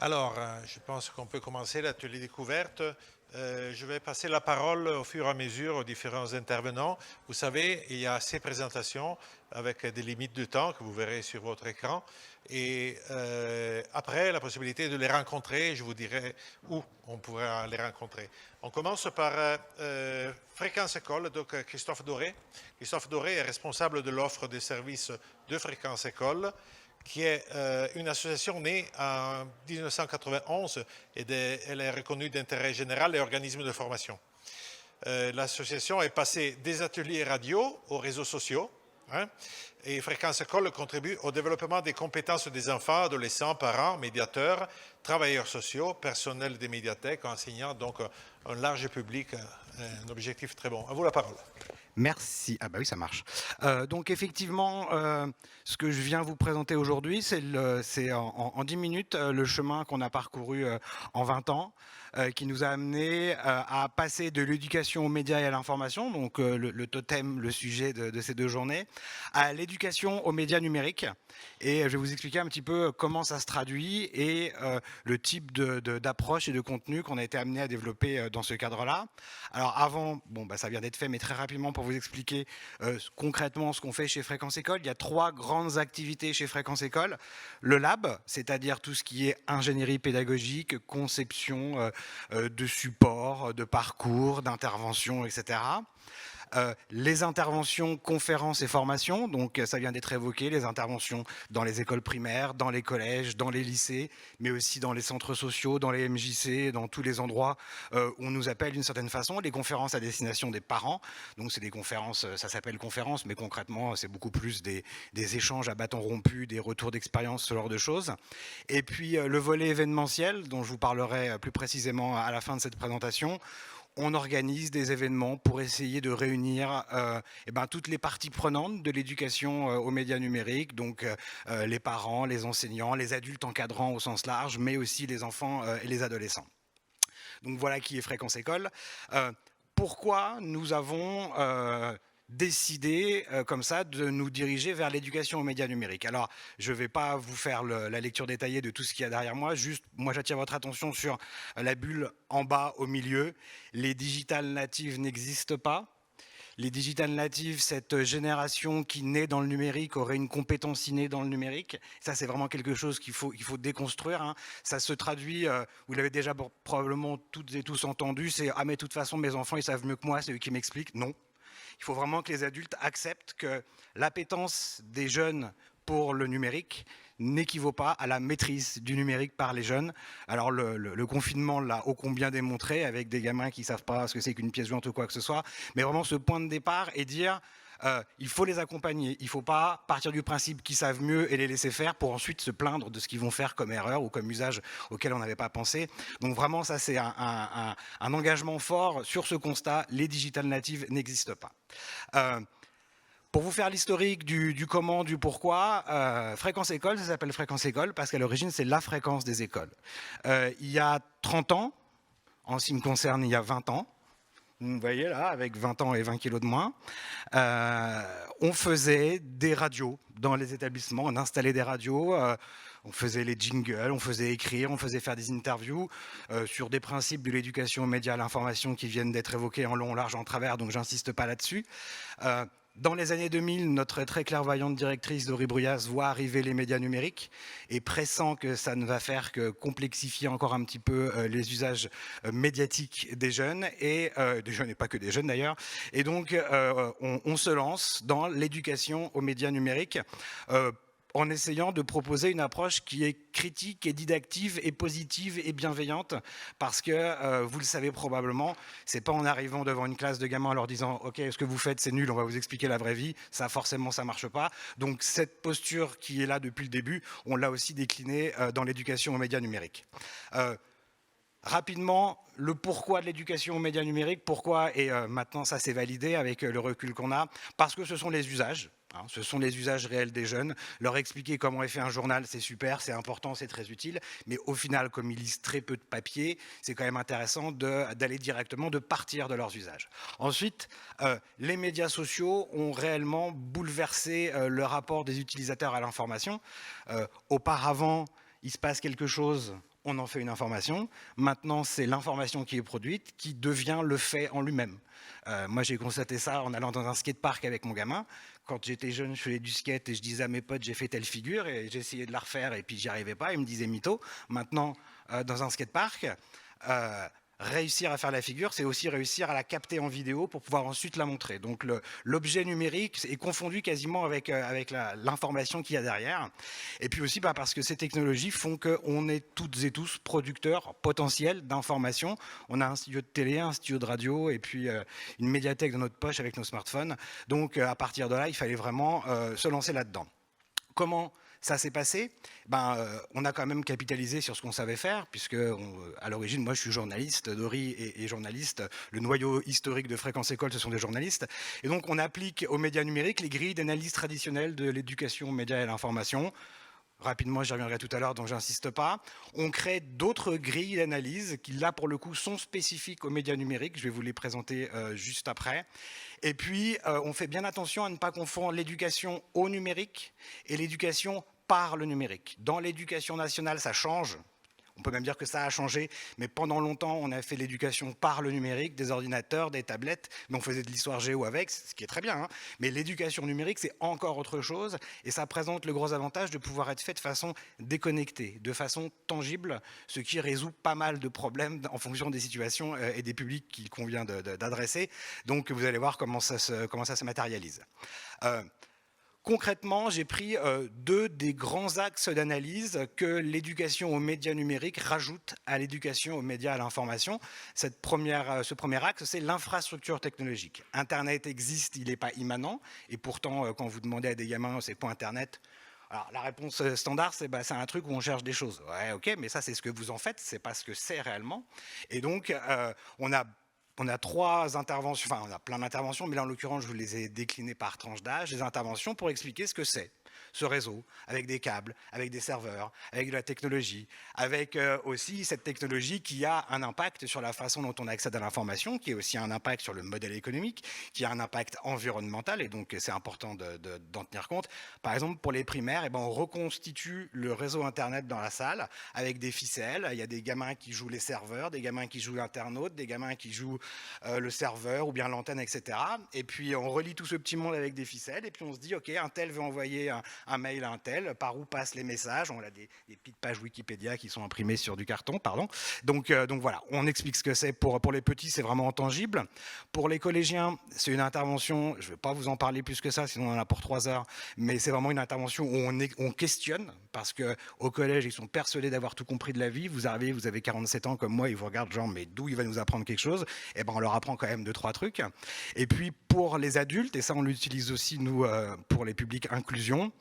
Alors, je pense qu'on peut commencer l'atelier découverte. Je vais passer la parole au fur et à mesure aux différents intervenants. Vous savez, il y a ces présentations avec des limites de temps que vous verrez sur votre écran. Et après, la possibilité de les rencontrer, je vous dirai où on pourra les rencontrer. On commence par Fréquence École, donc Christophe Doré. Christophe Doré est responsable de l'offre des services de Fréquence École, qui est une association née en 1991 et elle est reconnue d'intérêt général et organisme de formation. L'association est passée des ateliers radio aux réseaux sociaux, hein, et Fréquence École contribue au développement des compétences des enfants, adolescents, parents, médiateurs, travailleurs sociaux, personnel des médiathèques, enseignants, donc un large public, un objectif très bon. À vous la parole. Merci. Ah bah oui, ça marche. Donc effectivement, ce que je viens vous présenter aujourd'hui, c'est en 10 minutes le chemin qu'on a parcouru en 20 ans, qui nous a amené à passer de l'éducation aux médias et à l'information, donc le totem, le sujet de ces 2 journées, à l'éducation aux médias numériques. Et je vais vous expliquer un petit peu comment ça se traduit et le type d'approche et de contenu qu'on a été amené à développer dans ce cadre-là. Alors avant, bon, bah, ça vient d'être fait, mais très rapidement pour vous expliquer concrètement ce qu'on fait chez Fréquence École, il y a 3 grandes activités chez Fréquence École. Le lab, c'est-à-dire tout ce qui est ingénierie pédagogique, conception de support, de parcours, d'intervention, etc. Les interventions, conférences et formations, donc ça vient d'être évoqué, les interventions dans les écoles primaires, dans les collèges, dans les lycées, mais aussi dans les centres sociaux, dans les MJC, dans tous les endroits où on nous appelle d'une certaine façon, les conférences à destination des parents, donc c'est des conférences, ça s'appelle conférences, mais concrètement c'est beaucoup plus des échanges à bâton rompu, des retours d'expérience, ce genre de choses. Et puis le volet événementiel, dont je vous parlerai plus précisément à la fin de cette présentation, on organise des événements pour essayer de réunir toutes les parties prenantes de l'éducation aux médias numériques, donc les parents, les enseignants, les adultes encadrants au sens large, mais aussi les enfants et les adolescents. Donc voilà qui est Fréquence École. Pourquoi nous avons décidé comme ça de nous diriger vers l'éducation aux médias numériques. Alors, je ne vais pas vous faire la lecture détaillée de tout ce qu'il y a derrière moi, juste moi j'attire votre attention sur la bulle en bas au milieu. Les digital natives n'existent pas. Les digital natives, cette génération qui naît dans le numérique, aurait une compétence innée dans le numérique. Ça, c'est vraiment quelque chose qu'il faut déconstruire. Hein. Ça se traduit, vous l'avez déjà probablement toutes et tous entendu, c'est « Ah mais de toute façon, mes enfants, ils savent mieux que moi, c'est eux qui m'expliquent ». Non. Il faut vraiment que les adultes acceptent que l'appétence des jeunes pour le numérique n'équivaut pas à la maîtrise du numérique par les jeunes. Alors le confinement l'a ô combien démontré avec des gamins qui ne savent pas ce que c'est qu'une pièce jointe ou quoi que ce soit, mais vraiment ce point de départ est dire il faut les accompagner, il ne faut pas partir du principe qu'ils savent mieux et les laisser faire pour ensuite se plaindre de ce qu'ils vont faire comme erreur ou comme usage auquel on n'avait pas pensé. Donc vraiment ça c'est un engagement fort sur ce constat, les digital natives n'existent pas. Pour vous faire l'historique du comment, du pourquoi, Fréquence École, ça s'appelle Fréquence École parce qu'à l'origine, c'est la fréquence des écoles. Il y a 30 ans, en ce qui me concerne, il y a 20 ans, vous voyez là, avec 20 ans et 20 kilos de moins, on faisait des radios dans les établissements, on installait des radios, on faisait les jingles, on faisait écrire, on faisait faire des interviews sur des principes de l'éducation aux médias, à l'information qui viennent d'être évoqués en long, en large, en travers, donc j'insiste pas là-dessus. Dans les années 2000, notre très clairvoyante directrice Dory Bruyas voit arriver les médias numériques et pressant que ça ne va faire que complexifier encore un petit peu les usages médiatiques des jeunes et pas que des jeunes d'ailleurs. Et donc on se lance dans l'éducation aux médias numériques en essayant de proposer une approche qui est critique et didactive et positive et bienveillante parce que, vous le savez probablement, c'est pas en arrivant devant une classe de gamins en leur disant « Ok, ce que vous faites c'est nul, on va vous expliquer la vraie vie », ça forcément ça marche pas. Donc cette posture qui est là depuis le début, on l'a aussi déclinée dans l'éducation aux médias numériques. Rapidement, le pourquoi de l'éducation aux médias numériques, pourquoi, et maintenant ça s'est validé avec le recul qu'on a, parce que ce sont les usages. Hein, ce sont les usages réels des jeunes. Leur expliquer comment est fait un journal, c'est super, c'est important, c'est très utile. Mais au final, comme ils lisent très peu de papier, c'est quand même intéressant d'aller directement, de partir de leurs usages. Ensuite, les médias sociaux ont réellement bouleversé le rapport des utilisateurs à l'information. Auparavant, il se passe quelque chose, on en fait une information. Maintenant, c'est l'information qui est produite qui devient le fait en lui-même. Moi, j'ai constaté ça en allant dans un skatepark avec mon gamin. Quand j'étais jeune, je faisais du skate et je disais à mes potes, j'ai fait telle figure et j'essayais de la refaire et puis j'y arrivais pas. Ils me disaient mytho. Maintenant, dans un skatepark, réussir à faire la figure, c'est aussi réussir à la capter en vidéo pour pouvoir ensuite la montrer. Donc l'objet numérique est confondu quasiment avec l'information qu'il y a derrière. Et puis aussi parce que ces technologies font qu'on est toutes et tous producteurs potentiels d'informations. On a un studio de télé, un studio de radio et puis une médiathèque dans notre poche avec nos smartphones. Donc à partir de là, il fallait vraiment se lancer là-dedans. Comment ça s'est passé? On a quand même capitalisé sur ce qu'on savait faire, puisque à l'origine, moi je suis journaliste, Dori est journaliste, le noyau historique de Fréquence École, ce sont des journalistes. Et donc on applique aux médias numériques les grilles d'analyse traditionnelles de l'éducation aux médias et à l'information. Rapidement, j'y reviendrai tout à l'heure, donc j'insiste pas. On crée d'autres grilles d'analyse qui, là, pour le coup, sont spécifiques aux médias numériques. Je vais vous les présenter juste après. Et puis, on fait bien attention à ne pas confondre l'éducation au numérique et l'éducation par le numérique. Dans l'éducation nationale, ça change. On peut même dire que ça a changé, mais pendant longtemps, on a fait l'éducation par le numérique, des ordinateurs, des tablettes, mais on faisait de l'histoire géo avec, ce qui est très bien. Hein. Mais l'éducation numérique, c'est encore autre chose, et ça présente le gros avantage de pouvoir être fait de façon déconnectée, de façon tangible, ce qui résout pas mal de problèmes en fonction des situations et des publics qu'il convient d'adresser. Donc, vous allez voir comment ça se matérialise. Concrètement, j'ai pris deux des grands axes d'analyse que l'éducation aux médias numériques rajoute à l'éducation aux médias à l'information. Ce premier axe, c'est l'infrastructure technologique. Internet existe, il n'est pas immanent, et pourtant, quand vous demandez à des gamins, c'est quoi Internet ? Alors, la réponse standard, c'est un truc où on cherche des choses. Ouais, ok, mais ça, c'est ce que vous en faites, c'est pas ce que c'est réellement. Et donc, on a trois interventions, enfin on a plein d'interventions, mais là en l'occurrence je vous les ai déclinées par tranche d'âge, des interventions pour expliquer ce que c'est, ce réseau, avec des câbles, avec des serveurs, avec de la technologie, avec aussi cette technologie qui a un impact sur la façon dont on accède à l'information, qui a aussi un impact sur le modèle économique, qui a un impact environnemental, et donc c'est important d'en tenir compte. Par exemple, pour les primaires, on reconstitue le réseau Internet dans la salle avec des ficelles. Il y a des gamins qui jouent les serveurs, des gamins qui jouent l'internaute, des gamins qui jouent le serveur ou bien l'antenne, etc. Et puis on relie tout ce petit monde avec des ficelles, et puis on se dit, ok, un tel veut envoyer un mail à un tel, par où passent les messages, on a des petites pages Wikipédia qui sont imprimées sur du carton, pardon. Donc voilà, on explique ce que c'est. Pour les petits, c'est vraiment intangible. Pour les collégiens, c'est une intervention, je ne vais pas vous en parler plus que ça, sinon on en a pour 3 heures, mais c'est vraiment une intervention où on questionne, parce qu'au collège, ils sont persuadés d'avoir tout compris de la vie. Vous arrivez, vous avez 47 ans comme moi, ils vous regardent genre, mais d'où il va nous apprendre quelque chose? Et on leur apprend quand même 2-3 trucs. Et puis pour les adultes, et ça on l'utilise aussi nous pour les publics inclusion,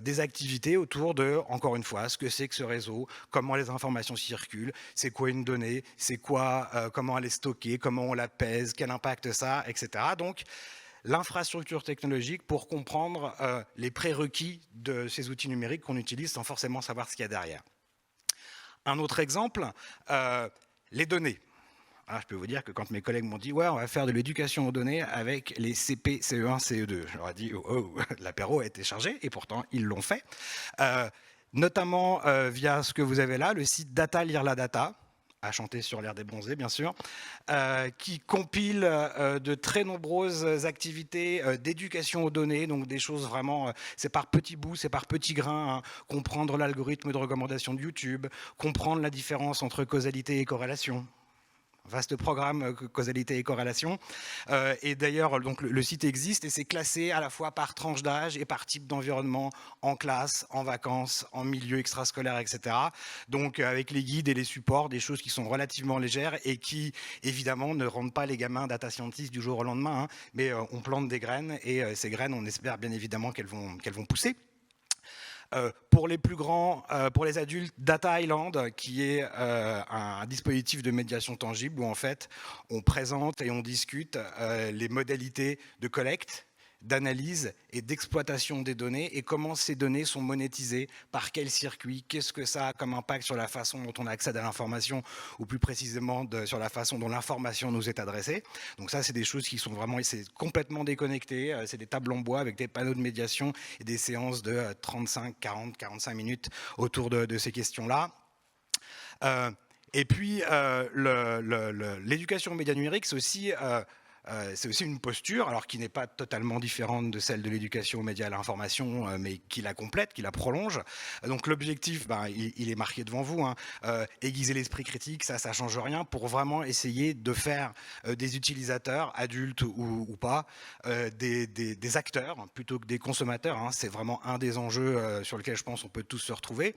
des activités autour de, encore une fois, ce que c'est que ce réseau, comment les informations circulent, c'est quoi une donnée, c'est quoi, comment elle est stockée, comment on la pèse, quel impact ça a, etc. Donc l'infrastructure technologique pour comprendre les prérequis de ces outils numériques qu'on utilise sans forcément savoir ce qu'il y a derrière. Un autre exemple, les données. Alors, je peux vous dire que quand mes collègues m'ont dit « ouais, on va faire de l'éducation aux données avec les CP, CE1, CE2 », je leur ai dit « oh, l'apéro a été chargé » et pourtant, ils l'ont fait. Notamment via ce que vous avez là, le site Data Lire la Data, à chanter sur l'air des bronzés, bien sûr, qui compile de très nombreuses activités d'éducation aux données, donc des choses vraiment, c'est par petits bouts, c'est par petits grains, hein, comprendre l'algorithme de recommandation de YouTube, comprendre la différence entre causalité et corrélation. Vaste programme, causalité et corrélation. Et d'ailleurs, donc, le site existe et c'est classé à la fois par tranche d'âge et par type d'environnement, en classe, en vacances, en milieu extrascolaire, etc. Donc avec les guides et les supports, des choses qui sont relativement légères et qui, évidemment, ne rendent pas les gamins data scientists du jour au lendemain, hein, mais on plante des graines et ces graines, on espère bien évidemment qu'elles vont pousser. Pour les plus grands, pour les adultes, Data Island, qui est un dispositif de médiation tangible où en fait on présente et on discute les modalités de collecte, d'analyse et d'exploitation des données et comment ces données sont monétisées, par quel circuit, qu'est-ce que ça a comme impact sur la façon dont on accède à l'information ou plus précisément sur la façon dont l'information nous est adressée. Donc ça, c'est des choses qui sont vraiment complètement déconnectées, c'est des tables en bois avec des panneaux de médiation et des séances de 35, 40, 45 minutes autour de ces questions-là. Et puis, l'éducation aux médias numériques, c'est aussi une posture, alors qui n'est pas totalement différente de celle de l'éducation aux médias et à l'information, mais qui la complète, qui la prolonge. Donc l'objectif, il est marqué devant vous, hein, aiguiser l'esprit critique, ça ne change rien, pour vraiment essayer de faire des utilisateurs, adultes ou pas, des acteurs plutôt que des consommateurs. Hein. C'est vraiment un des enjeux sur lesquels je pense on peut tous se retrouver.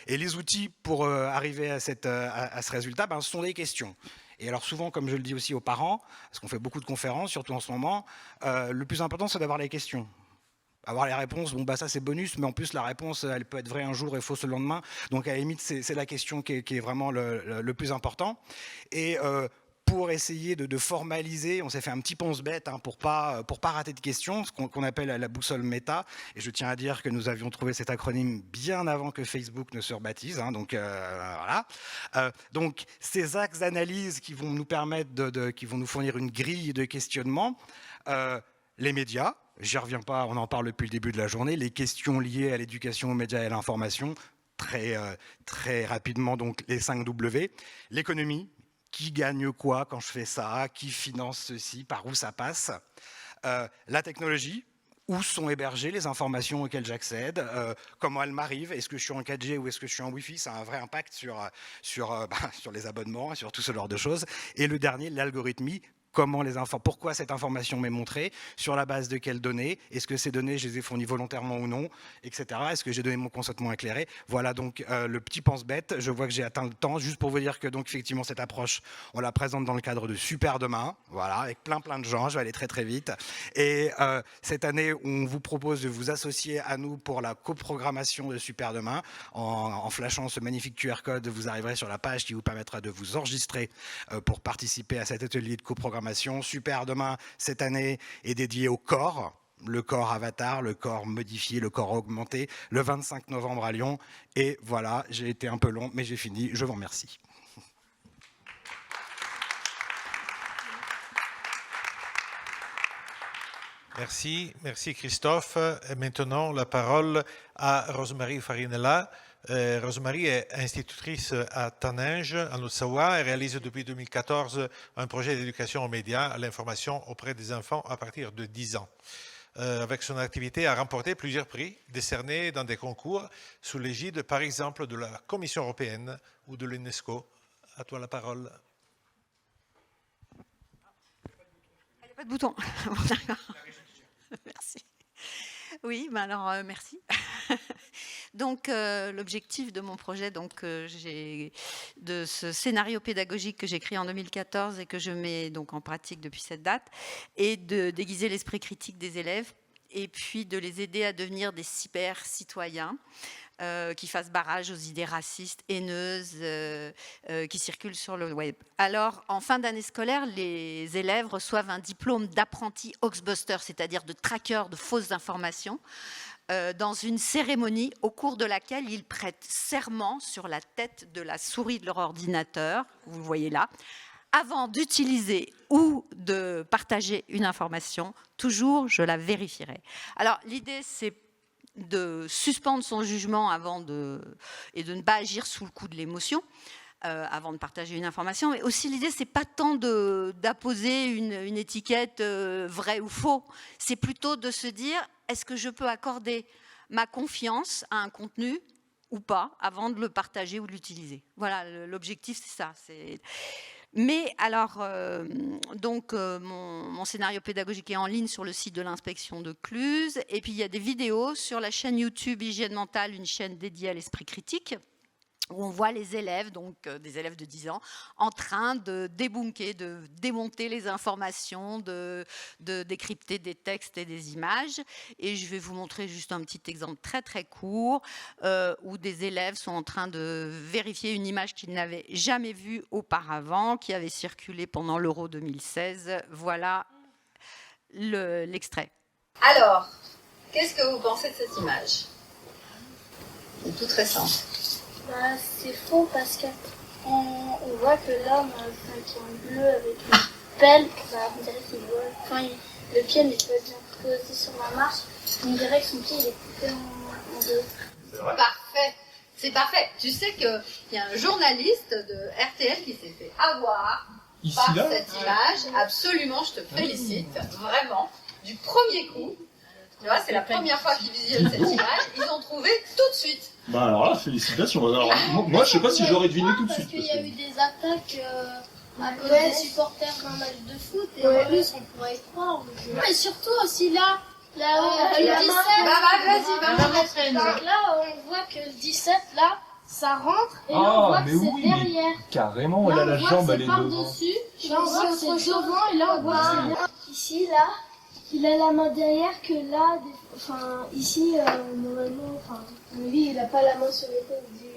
Et les outils pour arriver à ce résultat, ce sont des questions. Et alors souvent, comme je le dis aussi aux parents, parce qu'on fait beaucoup de conférences, surtout en ce moment, le plus important, c'est d'avoir les questions. Avoir les réponses, ça c'est bonus, mais en plus la réponse, elle peut être vraie un jour et fausse le lendemain. Donc à la limite, c'est la question qui est vraiment le plus important. Et pour essayer de formaliser, on s'est fait un petit pense-bête pour pas rater de questions, ce qu'on appelle la boussole méta. Et je tiens à dire que nous avions trouvé cet acronyme bien avant que Facebook ne se rebaptise. Donc voilà. Donc ces axes d'analyse qui vont nous permettre, qui vont nous fournir une grille de questionnement. Les médias, j'y reviens pas, on en parle depuis le début de la journée. Les questions liées à l'éducation aux médias et à l'information, très rapidement, donc les 5 W. L'économie. Qui gagne quoi quand je fais ça? Qui finance ceci? Par où ça passe? La technologie, où sont hébergées les informations auxquelles j'accède? Comment elles m'arrivent? Est-ce que je suis en 4G ou est-ce que je suis en Wi-Fi? Ça a un vrai impact sur les abonnements, sur tout ce genre de choses. Et le dernier, l'algorithmie. Pourquoi cette information m'est montrée, sur la base de quelles données, est-ce que ces données, je les ai fournies volontairement ou non, etc. Est-ce que j'ai donné mon consentement éclairé? Voilà donc le petit pense-bête. Je vois que j'ai atteint le temps, juste pour vous dire que donc effectivement cette approche, on la présente dans le cadre de Super Demain, voilà, avec plein de gens, je vais aller très vite. Et cette année, on vous propose de vous associer à nous pour la coprogrammation de Super Demain. En flashant ce magnifique QR code, vous arriverez sur la page qui vous permettra de vous enregistrer pour participer à cet atelier de coprogrammation. Super Demain, cette année, est dédié au corps, le corps avatar, le corps modifié, le corps augmenté, le 25 novembre à Lyon. Et voilà, j'ai été un peu long, mais j'ai fini. Je vous remercie. Merci Christophe. Et maintenant, la parole à Rosemarie Farinella. Rosemarie est institutrice à Taninges, en Haute-Savoie, et réalise depuis 2014 un projet d'éducation aux médias, à l'information auprès des enfants à partir de 10 ans. Avec son activité, elle a remporté plusieurs prix décernés dans des concours sous l'égide, par exemple, de la Commission européenne ou de l'UNESCO. À toi la parole. Il n'y a pas de bouton. Merci. Oui, merci. Donc, l'objectif de mon projet, de ce scénario pédagogique que j'ai créé en 2014 et que je mets donc en pratique depuis cette date, est de déguiser l'esprit critique des élèves et puis de les aider à devenir des cyber-citoyens qui fassent barrage aux idées racistes, haineuses, qui circulent sur le web. Alors, en fin d'année scolaire, les élèves reçoivent un diplôme d'apprenti Hoaxbuster, c'est-à-dire de traqueur de fausses informations, dans une cérémonie au cours de laquelle ils prêtent serment sur la tête de la souris de leur ordinateur, vous le voyez là, avant d'utiliser ou de partager une information, toujours je la vérifierai. Alors l'idée c'est de suspendre son jugement et de ne pas agir sous le coup de l'émotion, avant de partager une information. Mais aussi l'idée c'est pas tant d'apposer une étiquette vrai ou faux, c'est plutôt de se dire est-ce que je peux accorder ma confiance à un contenu ou pas avant de le partager ou de l'utiliser. Voilà, l'objectif c'est ça. Mais alors, mon scénario pédagogique est en ligne sur le site de l'inspection de Cluse. Et puis, il y a des vidéos sur la chaîne YouTube Hygiène Mentale, une chaîne dédiée à l'esprit critique, où on voit les élèves, donc des élèves de 10 ans, en train de débunker, de démonter les informations, de décrypter des textes et des images. Et je vais vous montrer juste un petit exemple très court, où des élèves sont en train de vérifier une image qu'ils n'avaient jamais vue auparavant, qui avait circulé pendant l'Euro 2016. Voilà l'extrait. Alors, qu'est-ce que vous pensez de cette image? C'est toute récente. C'est faux parce qu'on voit que l'homme qui est en bleu avec une pelle, on dirait qu'il vole. Enfin, le pied n'est pas bien posé sur la marche. On dirait que son pied il est coupé en deux. Parfait. C'est parfait. Tu sais qu'il y a un journaliste de RTL qui s'est fait avoir Ici, par là cette image. Absolument, je te félicite, vraiment, du premier coup. Tu vois, c'est la première fois qu'ils visionnent cette image. Ils ont trouvé tout de suite. Bah alors là, félicitations. Alors, moi, je sais pas si j'aurais deviné tout de Parce suite. qu'il y a eu des attaques à cause des supporters d'un match de foot et en plus on pourrait y croire. Mais surtout aussi là, le 17. Vas-y. Donc là, on voit que le 17 là, ça rentre et là on voit que mais c'est oui, mais derrière. carrément, là, Là, la on voit jambe, que elle c'est est devant. par-dessus. Là, on voit que c'est devant et là on voit que c'est derrière. Ici là, il a la main derrière que là, enfin ici normalement, enfin lui il a pas la main sur l'épaule du.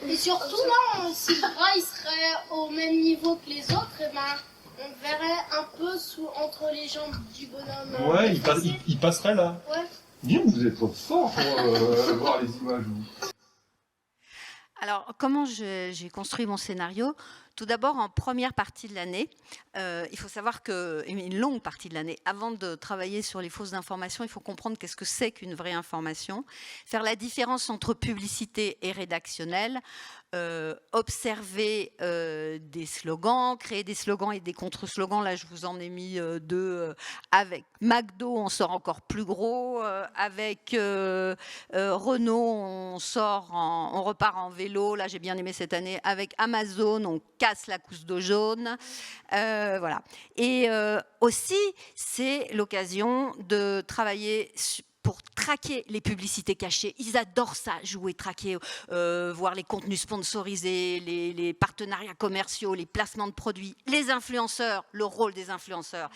Et surtout là, si le bras il serait au même niveau que les autres, et ben on verrait un peu entre les jambes du bonhomme. Ouais, il passerait là. Ouais. Bien, vous êtes trop fort pour voir les images. Vous. Alors, comment j'ai construit mon scénario? Tout d'abord, en première partie de l'année, il faut savoir que, une longue partie de l'année, avant de travailler sur les fausses informations, il faut comprendre qu'est-ce que c'est qu'une vraie information, faire la différence entre publicité et rédactionnel, observer des slogans, créer des slogans et des contre-slogans. Là, je vous en ai mis deux. Avec McDo, on sort encore plus gros. Avec Renault, on repart en vélo. Là, j'ai bien aimé cette année. Avec Amazon, on casse la couche d'eau jaune. Voilà. Et aussi, c'est l'occasion de travailler pour traquer les publicités cachées. Ils adorent ça, jouer, traquer, voir les contenus sponsorisés, les partenariats commerciaux, les placements de produits, les influenceurs, le rôle des influenceurs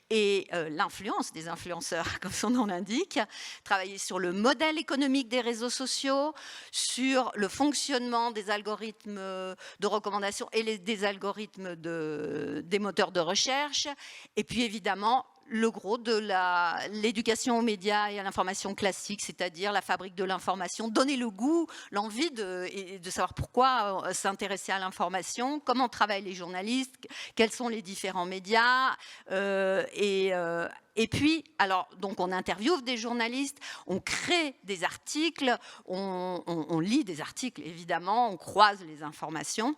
et l'influence des influenceurs, comme son nom l'indique. Travailler sur le modèle économique des réseaux sociaux, sur le fonctionnement des algorithmes de recommandation et des algorithmes des moteurs de recherche. Et puis évidemment, le gros de l'éducation aux médias et à l'information classique, c'est-à-dire la fabrique de l'information, donner le goût, l'envie de savoir pourquoi s'intéresser à l'information, comment travaillent les journalistes, quels sont les différents médias, et puis, alors, donc on interviewe des journalistes, on crée des articles, on lit des articles évidemment, on croise les informations.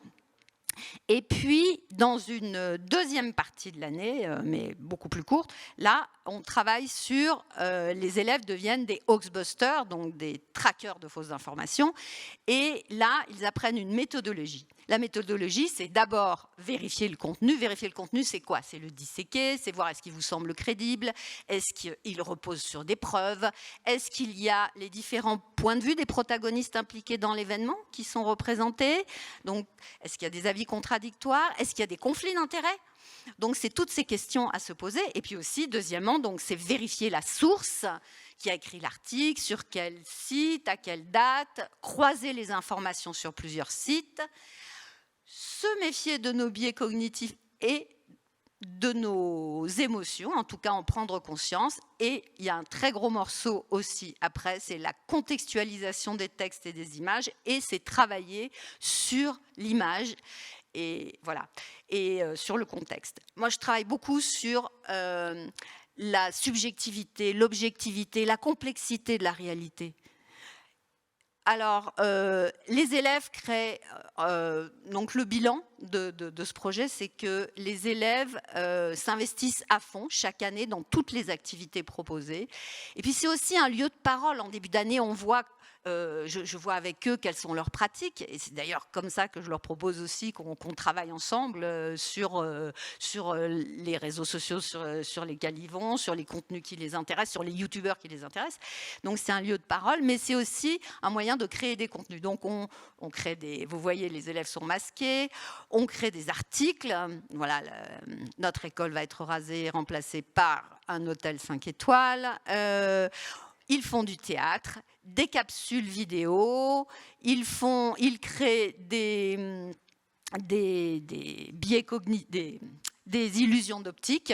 Et puis, dans une deuxième partie de l'année, mais beaucoup plus courte, là, on travaille sur les élèves deviennent des hoaxbusters, donc des traqueurs de fausses informations. Et là, ils apprennent une méthodologie. La méthodologie, c'est d'abord vérifier le contenu. Vérifier le contenu, c'est quoi? C'est le disséquer, c'est voir est-ce qu'il vous semble crédible, est-ce qu'il repose sur des preuves, est-ce qu'il y a les différents points de vue des protagonistes impliqués dans l'événement qui sont représentés. Donc, est-ce qu'il y a des avis contradictoires? Est-ce qu'il y a des conflits d'intérêts? Donc, c'est toutes ces questions à se poser. Et puis aussi, deuxièmement, donc, c'est vérifier la source qui a écrit l'article, sur quel site, à quelle date, croiser les informations sur plusieurs sites, se méfier de nos biais cognitifs et de nos émotions, en tout cas en prendre conscience. Et il y a un très gros morceau aussi après, c'est la contextualisation des textes et des images, et c'est travailler sur l'image et voilà, et sur le contexte. Moi, je travaille beaucoup sur la subjectivité, l'objectivité, la complexité de la réalité. Alors, les élèves créent, donc le bilan de ce projet, c'est que les élèves s'investissent à fond chaque année dans toutes les activités proposées. Et puis c'est aussi un lieu de parole. En début d'année, on voit, je vois avec eux quelles sont leurs pratiques. Et c'est d'ailleurs comme ça que je leur propose aussi qu'on travaille ensemble sur les réseaux sociaux sur lesquels ils vont, sur les contenus qui les intéressent, sur les youtubeurs qui les intéressent. Donc c'est un lieu de parole, mais c'est aussi un moyen de créer des contenus. Donc on crée vous voyez, les élèves sont masqués, on crée des articles. Voilà, notre école va être rasée et remplacée par un hôtel 5 étoiles. Ils font du théâtre, des capsules vidéo, ils créent des biais cognitifs, des illusions d'optique.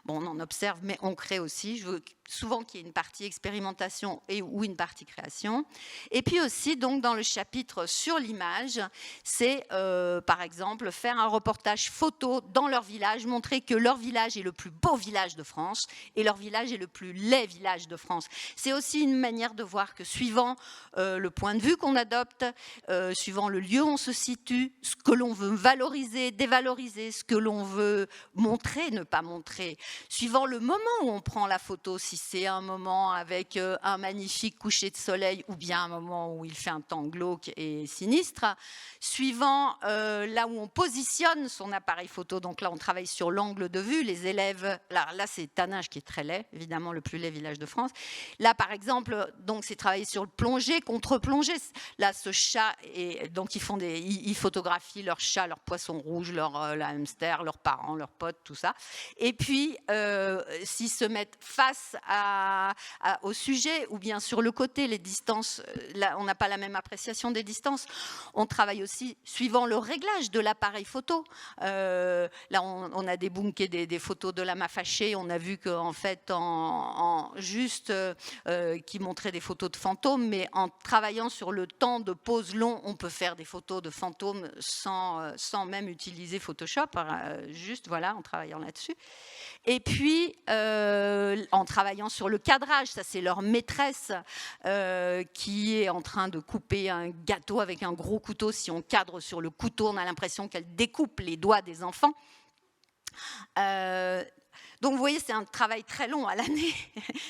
Bon, on en observe, mais on crée aussi. Je veux souvent qu'il y ait une partie expérimentation ou une partie création. Et puis aussi, donc, dans le chapitre sur l'image, c'est par exemple faire un reportage photo dans leur village, montrer que leur village est le plus beau village de France et leur village est le plus laid village de France. C'est aussi une manière de voir que suivant le point de vue qu'on adopte, suivant le lieu où on se situe, ce que l'on veut valoriser, dévaloriser, ce que l'on veut montrer, ne pas montrer, suivant le moment où on prend la photo, si c'est un moment avec un magnifique coucher de soleil ou bien un moment où il fait un temps glauque et sinistre, suivant là où on positionne son appareil photo. Donc là, on travaille sur l'angle de vue. Les élèves, là c'est Taninges qui est très laid, évidemment le plus laid village de France. Là, par exemple, donc c'est travailler sur le plongée, contre-plongée. Là, ce chat, et donc ils photographient leur chat, leur poisson rouge, leur hamster, leurs parents, leurs potes, tout ça. Et puis, s'ils se mettent face au sujet ou bien sur le côté, les distances, là, on n'a pas la même appréciation des distances. On travaille aussi suivant le réglage de l'appareil photo. Là, on a débunké des photos de Lama Fâché. On a vu qu'en fait, juste qui montrait des photos de fantômes, mais en travaillant sur le temps de pause long, on peut faire des photos de fantômes sans même utiliser Photoshop, juste voilà, en travaillant là-dessus. Et puis, en travaillant sur le cadrage, ça c'est leur maîtresse qui est en train de couper un gâteau avec un gros couteau. Si on cadre sur le couteau, on a l'impression qu'elle découpe les doigts des enfants. Donc vous voyez, c'est un travail très long à l'année.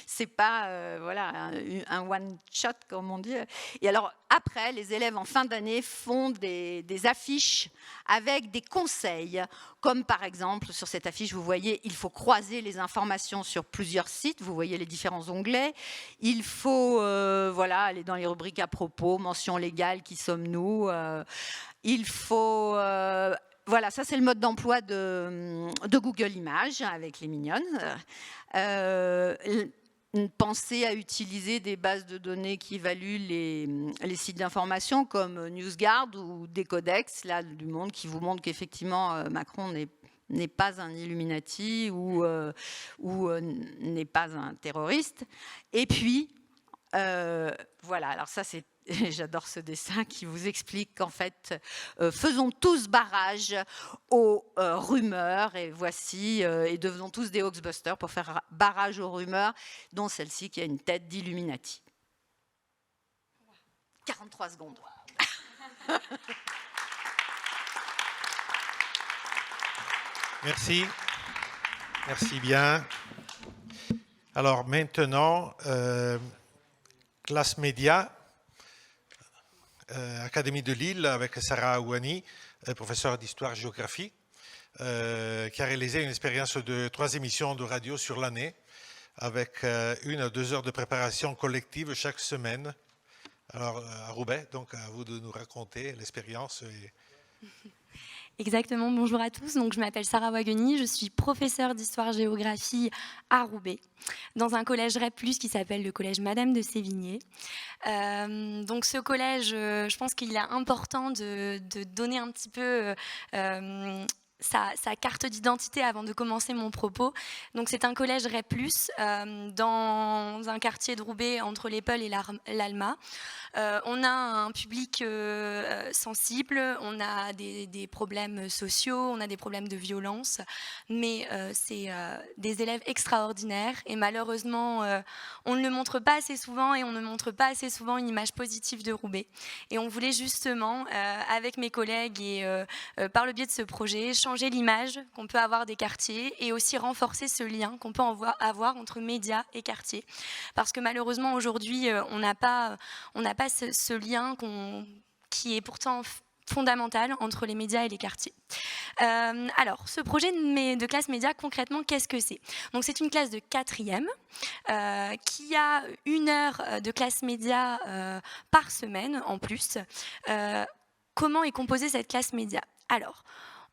C'est pas voilà, un one shot comme on dit. Et alors après, les élèves en fin d'année font des affiches avec des conseils, comme par exemple sur cette affiche, vous voyez, il faut croiser les informations sur plusieurs sites. Vous voyez les différents onglets. Il faut voilà, aller dans les rubriques à propos, mention légale, qui sommes-nous. Il faut voilà, ça c'est le mode d'emploi de Google Images avec les mignonnes. Penser à utiliser des bases de données qui évaluent les sites d'information comme NewsGuard ou Decodex, là, du Monde, qui vous montre qu'effectivement Macron n'est pas un Illuminati ou n'est pas un terroriste. Et puis, voilà, alors ça c'est j'adore ce dessin qui vous explique qu'en fait, faisons tous barrage aux rumeurs, et voici, et devenons tous des hoaxbusters pour faire barrage aux rumeurs, dont celle-ci qui a une tête d'Illuminati. 43 secondes. Merci. Merci bien. Alors maintenant, classe média. Académie de Lille avec Sarah Ouani, professeure d'histoire-géographie, qui a réalisé une expérience de 3 émissions de radio sur l'année avec 1 à 2 heures de préparation collective chaque semaine. Alors à Roubaix, donc à vous de nous raconter l'expérience. Exactement, bonjour à tous. Donc, je m'appelle Sarah Ouani, je suis professeure d'histoire-géographie à Roubaix, dans un collège REP+, qui s'appelle le collège Madame de Sévigné. Donc ce collège, je pense qu'il est important de donner un petit peu sa carte d'identité avant de commencer mon propos. Donc c'est un collège REP+, dans un quartier de Roubaix entre l'Épeule et l'Alma. On a un public sensible, on a des problèmes sociaux, on a des problèmes de violence, mais c'est des élèves extraordinaires et malheureusement on ne le montre pas assez souvent et on ne montre pas assez souvent une image positive de Roubaix. Et on voulait justement, avec mes collègues et par le biais de ce projet, changer l'image qu'on peut avoir des quartiers et aussi renforcer ce lien qu'on peut avoir entre médias et quartiers. Parce que malheureusement aujourd'hui on n'a pas ce lien qui est pourtant fondamental entre les médias et les quartiers. Alors, ce projet de classe média, concrètement, qu'est-ce que c'est? Donc, c'est une classe de 4e qui a 1 heure de classe média par semaine en plus. Comment est composée cette classe média? Alors,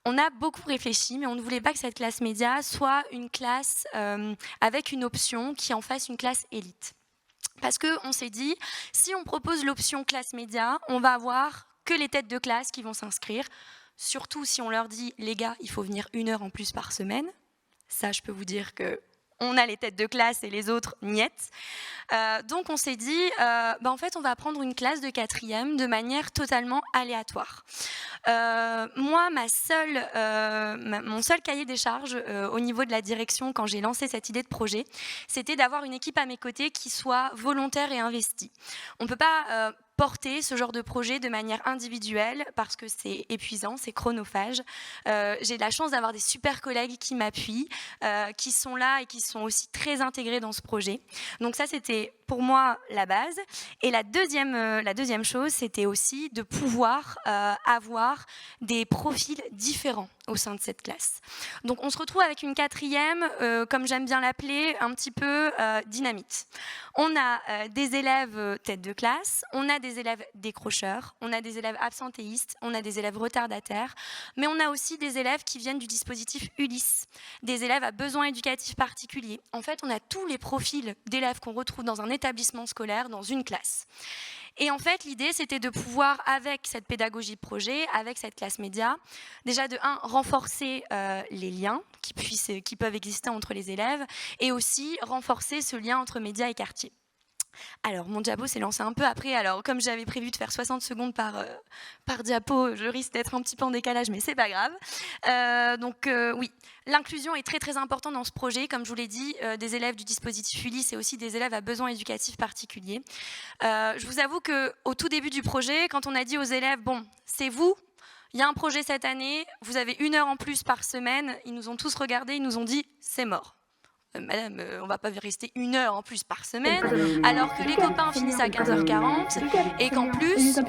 on a beaucoup réfléchi, mais on ne voulait pas que cette classe média soit une classe avec une option qui en fasse une classe élite. Parce qu'on s'est dit, si on propose l'option classe média, on va avoir que les têtes de classe qui vont s'inscrire. Surtout si on leur dit, les gars, il faut venir 1 heure en plus par semaine. Ça, je peux vous dire que on a les têtes de classe et les autres niettes. Donc on s'est dit, en fait on va prendre une classe de 4e de manière totalement aléatoire. Moi, mon seul cahier des charges au niveau de la direction quand j'ai lancé cette idée de projet, c'était d'avoir une équipe à mes côtés qui soit volontaire et investie. On ne peut pas porter ce genre de projet de manière individuelle parce que c'est épuisant, c'est chronophage. J'ai de la chance d'avoir des super collègues qui m'appuient, qui sont là et qui sont aussi très intégrés dans ce projet. Donc ça, c'était pour moi la base. Et la deuxième chose, c'était aussi de pouvoir avoir des profils différents au sein de cette classe. Donc on se retrouve avec une 4e, comme j'aime bien l'appeler, un petit peu dynamite. On a des élèves tête de classe, on a des élèves décrocheurs, on a des élèves absentéistes, on a des élèves retardataires, mais on a aussi des élèves qui viennent du dispositif Ulysse, des élèves à besoins éducatifs particuliers. En fait, on a tous les profils d'élèves qu'on retrouve dans un établissement scolaire, dans une classe. Et en fait, l'idée, c'était de pouvoir, avec cette pédagogie de projet, avec cette classe média, déjà de renforcer les liens qui peuvent exister entre les élèves, et aussi renforcer ce lien entre médias et quartier. Alors, mon diapo s'est lancé un peu après. Alors, comme j'avais prévu de faire 60 secondes par diapo, je risque d'être un petit peu en décalage, mais c'est pas grave. Oui, l'inclusion est très très importante dans ce projet. Comme je vous l'ai dit, des élèves du dispositif Ulysse et aussi des élèves à besoins éducatifs particuliers. Je vous avoue qu'au tout début du projet, quand on a dit aux élèves, bon, c'est vous, il y a un projet cette année, vous avez 1 heure en plus par semaine, ils nous ont tous regardés, ils nous ont dit, c'est mort. Madame, on ne va pas rester 1 heure en plus par semaine, alors que les copains finissent à 15h40 et qu'en plus, on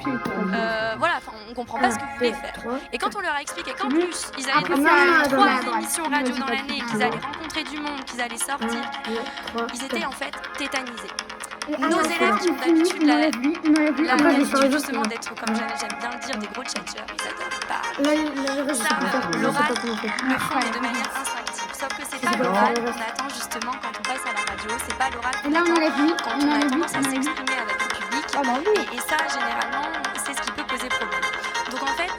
ne comprend pas ce que vous voulez faire. Et quand on leur a expliqué qu'en plus, ils allaient faire 3 émissions radio dans l'année, qu'ils allaient rencontrer du monde, qu'ils allaient sortir, ils étaient en fait tétanisés. Nos élèves qui ont d'habitude l'habitude justement d'être, comme j'aime bien le dire, des gros tchatcheurs, ils adorent pas. Ça, l'oral le font de manière instinctive. Sauf que c'est pas l'oral qu'on attend justement quand on passe à la radio, c'est pas l'oral qu'on attend quand on a tendance à s'exprimer avec le public. Et ça, généralement, c'est ce qui peut poser problème. Donc en fait,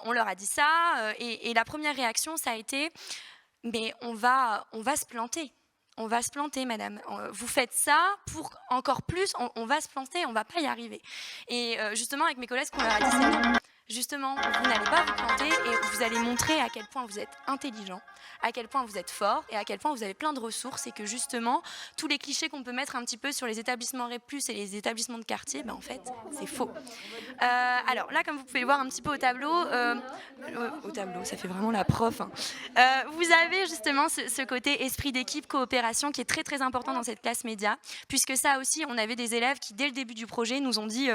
on leur a dit ça, et la première réaction, ça a été, mais on va se planter. On va se planter, madame. Vous faites ça pour encore plus, on va se planter, on ne va pas y arriver. Et justement, avec mes collègues, on leur a dit, c'est non. Justement, vous n'allez pas vous planter et vous allez montrer à quel point vous êtes intelligent, à quel point vous êtes fort et à quel point vous avez plein de ressources et que justement, tous les clichés qu'on peut mettre un petit peu sur les établissements REP+, et les établissements de quartier, en fait, c'est faux. Alors là, comme vous pouvez le voir un petit peu au tableau, ça fait vraiment la prof, hein. Vous avez justement ce côté esprit d'équipe, coopération qui est très très important dans cette classe média, puisque ça aussi, on avait des élèves qui, dès le début du projet, nous ont dit...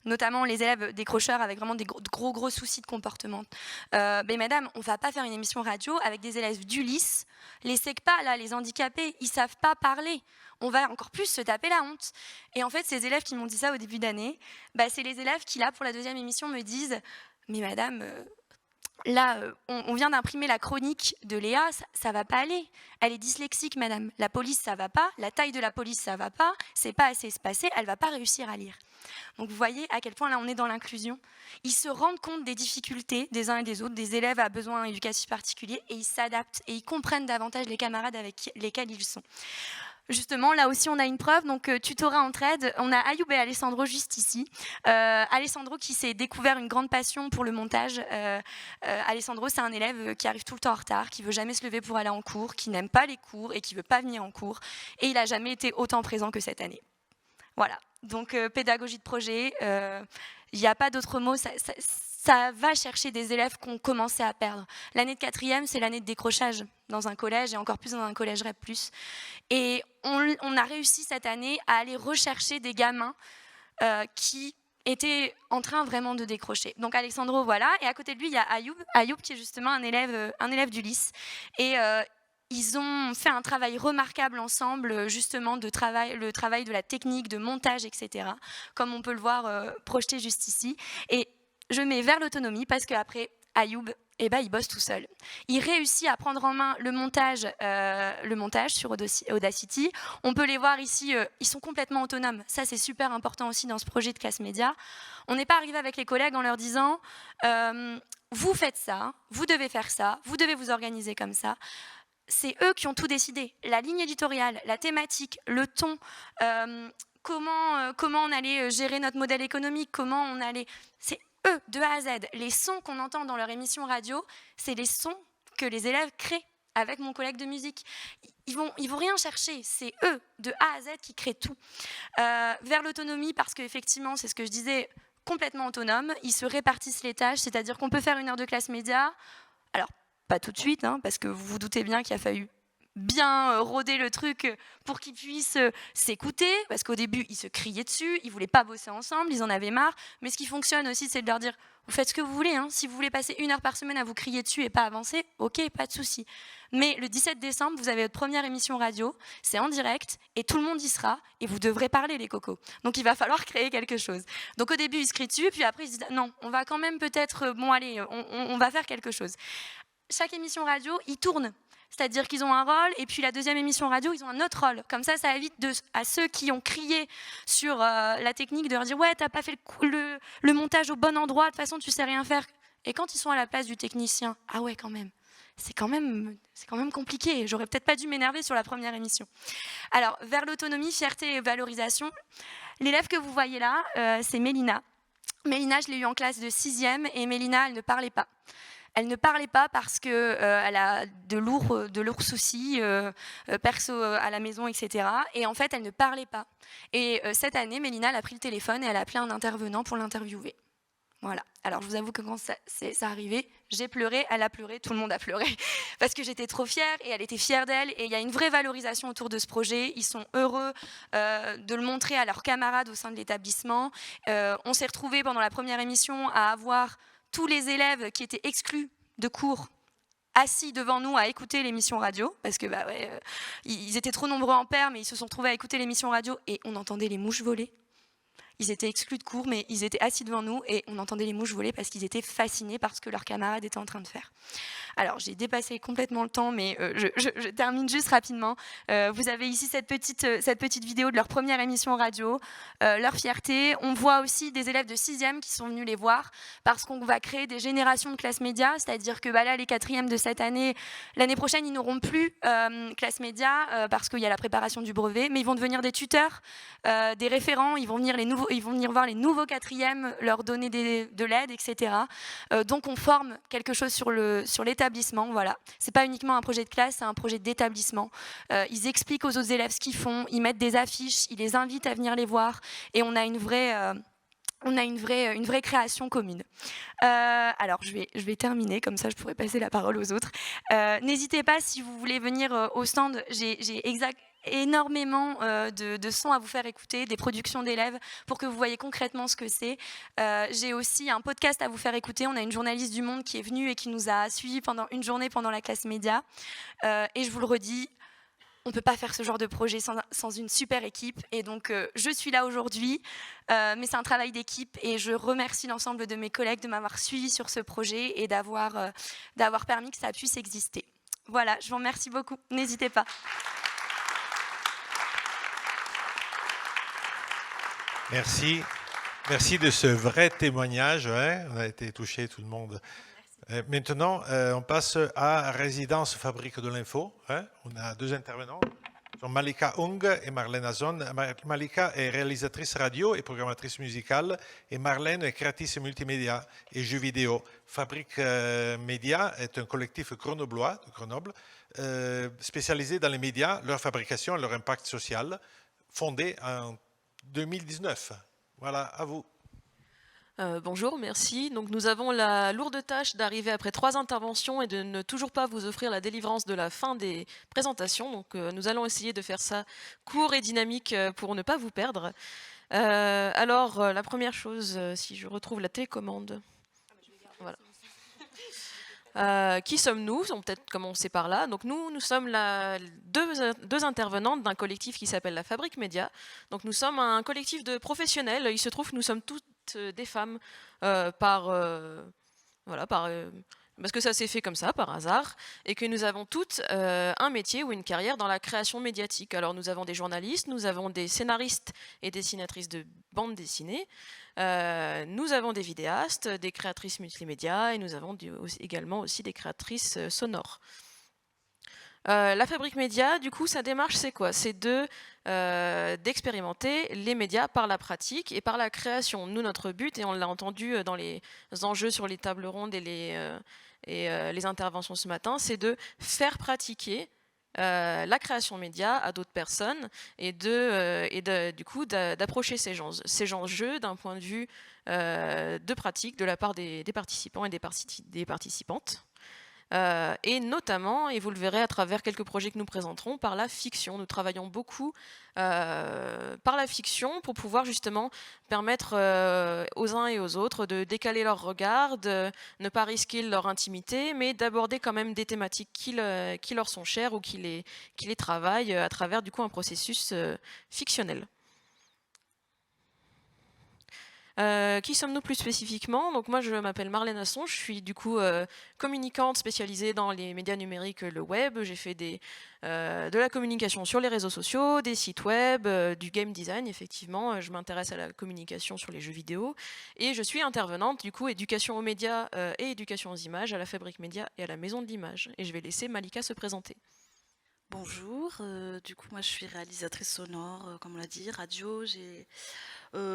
notamment les élèves décrocheurs avec vraiment des gros soucis de comportement. Mais madame, on ne va pas faire une émission radio avec des élèves d'Ulysse, les SECPA, là, les handicapés, ils ne savent pas parler. On va encore plus se taper la honte. Et en fait, ces élèves qui m'ont dit ça au début d'année, c'est les élèves qui, là, pour la 2e émission, me disent « Mais madame... Là, on vient d'imprimer la chronique de Léa, ça va pas aller. Elle est dyslexique, madame. La police, ça va pas. La taille de la police, ça va pas. C'est pas assez espacé. Elle va pas réussir à lire. Donc, vous voyez à quel point là, on est dans l'inclusion. Ils se rendent compte des difficultés des uns et des autres, des élèves à besoins éducatifs particuliers, et ils s'adaptent et ils comprennent davantage les camarades avec lesquels ils sont. Justement, là aussi, on a une preuve, donc tutorat entraide. On a Ayoub et Alessandro juste ici. Alessandro qui s'est découvert une grande passion pour le montage. Alessandro, c'est un élève qui arrive tout le temps en retard, qui veut jamais se lever pour aller en cours, qui n'aime pas les cours et qui veut pas venir en cours. Et il n'a jamais été autant présent que cette année. Voilà, donc pédagogie de projet, il n'y a pas d'autre mot, ça va chercher des élèves qu'on commençait à perdre. L'année de 4e, c'est l'année de décrochage dans un collège et encore plus dans un collège REP+. Et on a réussi cette année à aller rechercher des gamins qui étaient en train vraiment de décrocher. Donc Alessandro, voilà, et à côté de lui, il y a Ayoub qui est justement un élève d'Ulysse. Et ils ont fait un travail remarquable ensemble, justement, le travail de la technique, de montage, etc., comme on peut le voir projeté juste ici. Et je mets vers l'autonomie parce qu'après, Ayoub, il bosse tout seul. Il réussit à prendre en main le montage sur Audacity. On peut les voir ici, ils sont complètement autonomes. Ça, c'est super important aussi dans ce projet de classe média. On n'est pas arrivé avec les collègues en leur disant vous faites ça, vous devez faire ça, vous devez vous organiser comme ça. c'est eux qui ont tout décidé. La ligne éditoriale, la thématique, le ton, comment on allait gérer notre modèle économique, comment on allait... C'est eux, de A à Z. Les sons qu'on entend dans leur émission radio, c'est les sons que les élèves créent avec mon collègue de musique. Ils vont rien chercher, c'est eux, de A à Z, qui créent tout. Vers l'autonomie, parce qu'effectivement, c'est ce que je disais, complètement autonome, ils se répartissent les tâches, c'est-à-dire qu'on peut faire une heure de classe média, alors pas tout de suite, hein, parce que vous vous doutez bien qu'il a fallu bien rôder le truc pour qu'ils puissent s'écouter, parce qu'au début, ils se criaient dessus, ils ne voulaient pas bosser ensemble, ils en avaient marre, mais ce qui fonctionne aussi, c'est de leur dire, vous faites ce que vous voulez, hein. Si vous voulez passer 1 heure par semaine à vous crier dessus et pas avancer, ok, pas de souci. Mais le 17 décembre, vous avez votre première émission radio, c'est en direct, et tout le monde y sera, et vous devrez parler, les cocos. Donc il va falloir créer quelque chose. Donc au début, ils se crient dessus, puis après, ils se disent, non, on va quand même peut-être, bon allez, on va faire quelque chose. Chaque émission radio, ils tournent. C'est-à-dire qu'ils ont un rôle, et puis la deuxième émission radio, ils ont un autre rôle. Comme ça évite à ceux qui ont crié sur la technique de leur dire « Ouais, t'as pas fait le montage au bon endroit, de toute façon, tu sais rien faire. » Et quand ils sont à la place du technicien, « Ah ouais, quand même, c'est quand même compliqué. J'aurais peut-être pas dû m'énerver sur la première émission. » Alors, vers l'autonomie, fierté et valorisation, l'élève que vous voyez là, c'est Mélina. Mélina, je l'ai eue en classe de 6e, et Mélina, elle ne parlait pas. Elle ne parlait pas parce qu'elle a de lourds soucis perso à la maison, etc. Et en fait, elle ne parlait pas. Et cette année, Mélina, elle a pris le téléphone et elle a appelé un intervenant pour l'interviewer. Voilà. Alors, je vous avoue que quand ça arrivé, j'ai pleuré, elle a pleuré, tout le monde a pleuré. Parce que j'étais trop fière et elle était fière d'elle. Et il y a une vraie valorisation autour de ce projet. Ils sont heureux de le montrer à leurs camarades au sein de l'établissement. On s'est retrouvés pendant la première émission à avoir tous les élèves qui étaient exclus de cours assis devant nous à écouter l'émission radio, parce que ils étaient trop nombreux en paire, mais ils se sont retrouvés à écouter l'émission radio et on entendait les mouches voler. Ils étaient exclus de cours, mais ils étaient assis devant nous et on entendait les mouches voler parce qu'ils étaient fascinés par ce que leurs camarades étaient en train de faire. Alors, j'ai dépassé complètement le temps, mais je termine juste rapidement. Vous avez ici cette petite vidéo de leur première émission radio, leur fierté. On voit aussi des élèves de 6e qui sont venus les voir parce qu'on va créer des générations de classe média, c'est-à-dire que là, les 4e de cette année, l'année prochaine, ils n'auront plus classe média parce qu'il y a la préparation du brevet, mais ils vont devenir des tuteurs, des référents, ils vont venir voir les nouveaux 4e, leur donner de l'aide, etc. Donc, on forme quelque chose sur l'établissement. Voilà. Ce n'est pas uniquement un projet de classe, c'est un projet d'établissement. Ils expliquent aux autres élèves ce qu'ils font, ils mettent des affiches, ils les invitent à venir les voir et on a une vraie création commune. Alors, je vais terminer, comme ça je pourrai passer la parole aux autres. N'hésitez pas, si vous voulez venir au stand, j'ai énormément de sons à vous faire écouter, des productions d'élèves pour que vous voyez concrètement ce que c'est. J'ai aussi un podcast à vous faire écouter. On a une journaliste du Monde qui est venue et qui nous a suivis pendant une journée pendant la classe média. Et je vous le redis, on ne peut pas faire ce genre de projet sans une super équipe. Et donc, je suis là aujourd'hui, mais c'est un travail d'équipe. Et je remercie l'ensemble de mes collègues de m'avoir suivi sur ce projet et d'avoir permis que ça puisse exister. Voilà, je vous remercie beaucoup. N'hésitez pas. Merci. Merci de ce vrai témoignage. Hein. On a été touchés, tout le monde. Maintenant, on passe à Résidence Fabrique de l'Info. Hein. On a 2 intervenants. sont Malika Ung et Marlène Azon. Malika est réalisatrice radio et programmatrice musicale et Marlène est créatrice multimédia et jeux vidéo. Fabrique Média est un collectif grenoblois de Grenoble spécialisé dans les médias, leur fabrication et leur impact social, fondé en 2019. Voilà, à vous. Bonjour, merci. Donc, nous avons la lourde tâche d'arriver après 3 interventions et de ne toujours pas vous offrir la délivrance de la fin des présentations. Donc, nous allons essayer de faire ça court et dynamique pour ne pas vous perdre. Alors, la première chose, si je retrouve la télécommande. Voilà. Qui sommes-nous? On va peut-être commencer par là. Donc nous sommes deux intervenantes d'un collectif qui s'appelle la Fabrique Média. Donc nous sommes un collectif de professionnels. Il se trouve que nous sommes toutes des femmes parce que ça s'est fait comme ça, par hasard, et que nous avons toutes un métier ou une carrière dans la création médiatique. Alors nous avons des journalistes, nous avons des scénaristes et dessinatrices de bandes dessinées, nous avons des vidéastes, des créatrices multimédia, et nous avons également aussi des créatrices sonores. La Fabrique Média, du coup, sa démarche, c'est quoi? C'est d'expérimenter les médias par la pratique et par la création. Nous, notre but, et on l'a entendu dans les enjeux sur les tables rondes et les interventions ce matin, c'est de faire pratiquer la création média à d'autres personnes et du coup d'approcher ces enjeux d'un point de vue de pratique de la part des participants et des participantes. Et notamment, et vous le verrez à travers quelques projets que nous présenterons, par la fiction. Nous travaillons beaucoup par la fiction pour pouvoir justement permettre aux uns et aux autres de décaler leur regard, de ne pas risquer leur intimité, mais d'aborder quand même des thématiques qui leur sont chères ou qui les travaillent à travers du coup un processus fictionnel. Qui sommes-nous plus spécifiquement? Donc moi je m'appelle Marlène Asson, je suis du coup communicante spécialisée dans les médias numériques, le web. J'ai fait de la communication sur les réseaux sociaux, des sites web, du game design effectivement. Je m'intéresse à la communication sur les jeux vidéo et je suis intervenante du coup éducation aux médias et éducation aux images à la Fabrique Média et à la Maison de l'Image. Et je vais laisser Malika se présenter. Bonjour, du coup moi je suis réalisatrice sonore, comme on l'a dit, radio. J'ai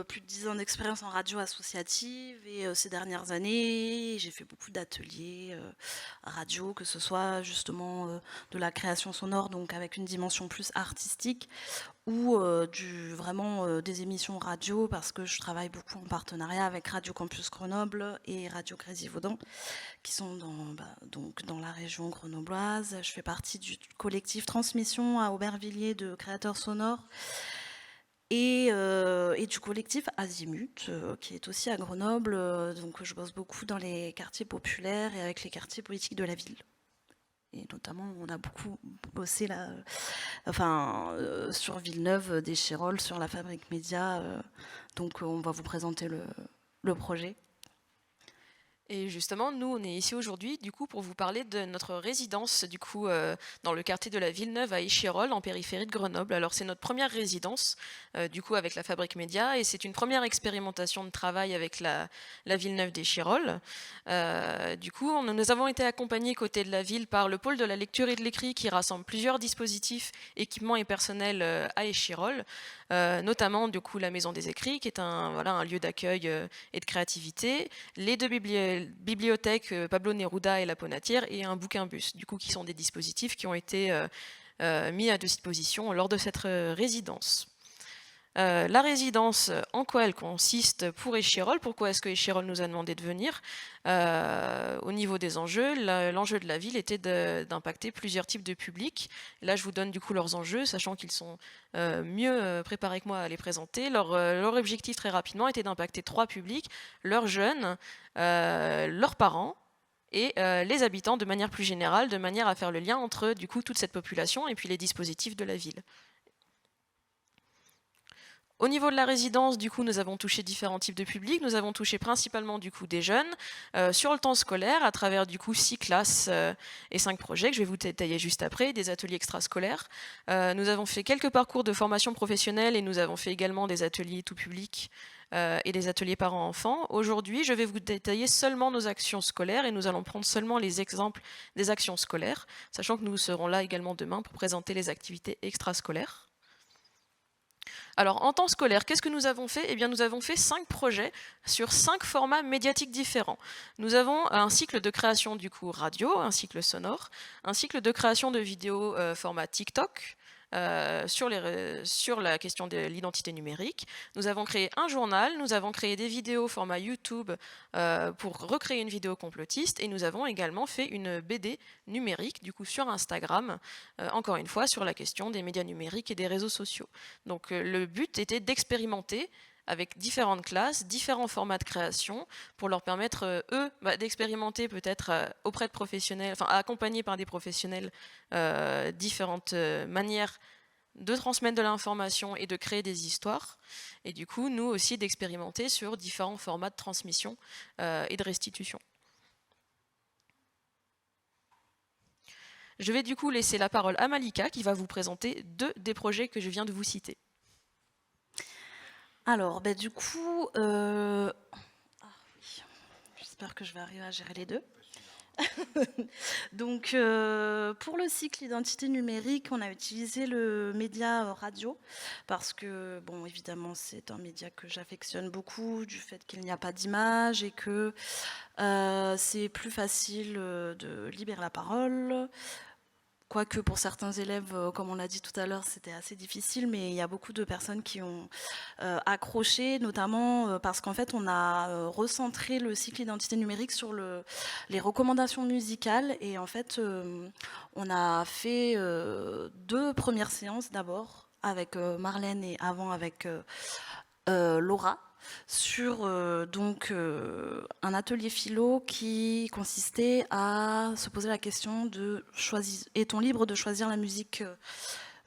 plus de 10 ans d'expérience en radio associative et ces dernières années j'ai fait beaucoup d'ateliers radio, que ce soit justement de la création sonore, donc avec une dimension plus artistique, ou vraiment des émissions radio, parce que je travaille beaucoup en partenariat avec Radio Campus Grenoble et Radio Grésivaudan, qui sont donc dans la région grenobloise. Je fais partie du collectif Transmission à Aubervilliers de créateurs sonores et du collectif Azimut, qui est aussi à Grenoble. Donc je bosse beaucoup dans les quartiers populaires et avec les quartiers politiques de la ville. Et notamment, on a beaucoup bossé là, sur Villeneuve, des Chirolles, sur la Fabrique Média. Donc on va vous présenter le projet. Et justement, nous, on est ici aujourd'hui, du coup, pour vous parler de notre résidence, du coup, dans le quartier de la Villeneuve à Échirolles, en périphérie de Grenoble. Alors, c'est notre première résidence, du coup, avec la Fabrique Média, et c'est une première expérimentation de travail avec la Villeneuve d'Échirolles. Du coup, nous avons été accompagnés côté de la ville par le pôle de la lecture et de l'écrit, qui rassemble plusieurs dispositifs, équipements et personnels à Échirolles, notamment, du coup, la Maison des Écrits, qui est un lieu d'accueil et de créativité, les deux bibliothèque Pablo Neruda et La Ponatière et un bouquin bus, du coup, qui sont des dispositifs qui ont été mis à disposition lors de cette résidence. La résidence, en quoi elle consiste pour Échirolles? Pourquoi est-ce que Échirolles nous a demandé de venir? Au niveau des enjeux, l'enjeu de la ville était d'impacter plusieurs types de publics. Là, je vous donne du coup leurs enjeux, sachant qu'ils sont mieux préparés que moi à les présenter. Leur objectif très rapidement était d'impacter 3 publics: leurs jeunes, leurs parents et les habitants de manière plus générale, de manière à faire le lien entre du coup toute cette population et puis les dispositifs de la ville. Au niveau de la résidence, du coup, nous avons touché différents types de publics. Nous avons touché principalement du coup des jeunes sur le temps scolaire à travers du coup 6 classes et 5 projets que je vais vous détailler juste après, des ateliers extrascolaires. Nous avons fait quelques parcours de formation professionnelle et nous avons fait également des ateliers tout public et des ateliers parents-enfants. Aujourd'hui, je vais vous détailler seulement nos actions scolaires et nous allons prendre seulement les exemples des actions scolaires, sachant que nous serons là également demain pour présenter les activités extrascolaires. Alors, en temps scolaire, qu'est-ce que nous avons fait? Eh bien, nous avons fait 5 projets sur 5 formats médiatiques différents. Nous avons un cycle de création du coup radio, un cycle sonore, un cycle de création de vidéos format TikTok, sur la question de l'identité numérique. Nous avons créé un journal, nous avons créé des vidéos format YouTube pour recréer une vidéo complotiste, et nous avons également fait une BD numérique du coup sur Instagram, encore une fois sur la question des médias numériques et des réseaux sociaux. Donc le but était d'expérimenter avec différentes classes, différents formats de création, pour leur permettre, eux, d'expérimenter peut-être auprès de professionnels, enfin accompagnés par des professionnels, différentes manières de transmettre de l'information et de créer des histoires. Et du coup, nous aussi, d'expérimenter sur différents formats de transmission et de restitution. Je vais du coup laisser la parole à Malika, qui va vous présenter 2 des projets que je viens de vous citer. Alors, du coup, j'espère que je vais arriver à gérer les 2. Donc, pour le cycle identité numérique, on a utilisé le média radio parce que, bon, évidemment, c'est un média que j'affectionne beaucoup du fait qu'il n'y a pas d'image et que c'est plus facile de libérer la parole. Quoique pour certains élèves, comme on l'a dit tout à l'heure, c'était assez difficile, mais il y a beaucoup de personnes qui ont accroché, notamment parce qu'en fait, on a recentré le cycle identité numérique sur les recommandations musicales. Et en fait, on a fait 2 premières séances d'abord avec Marlène et avant avec Laura, sur un atelier philo qui consistait à se poser la question de est-on libre de choisir la musique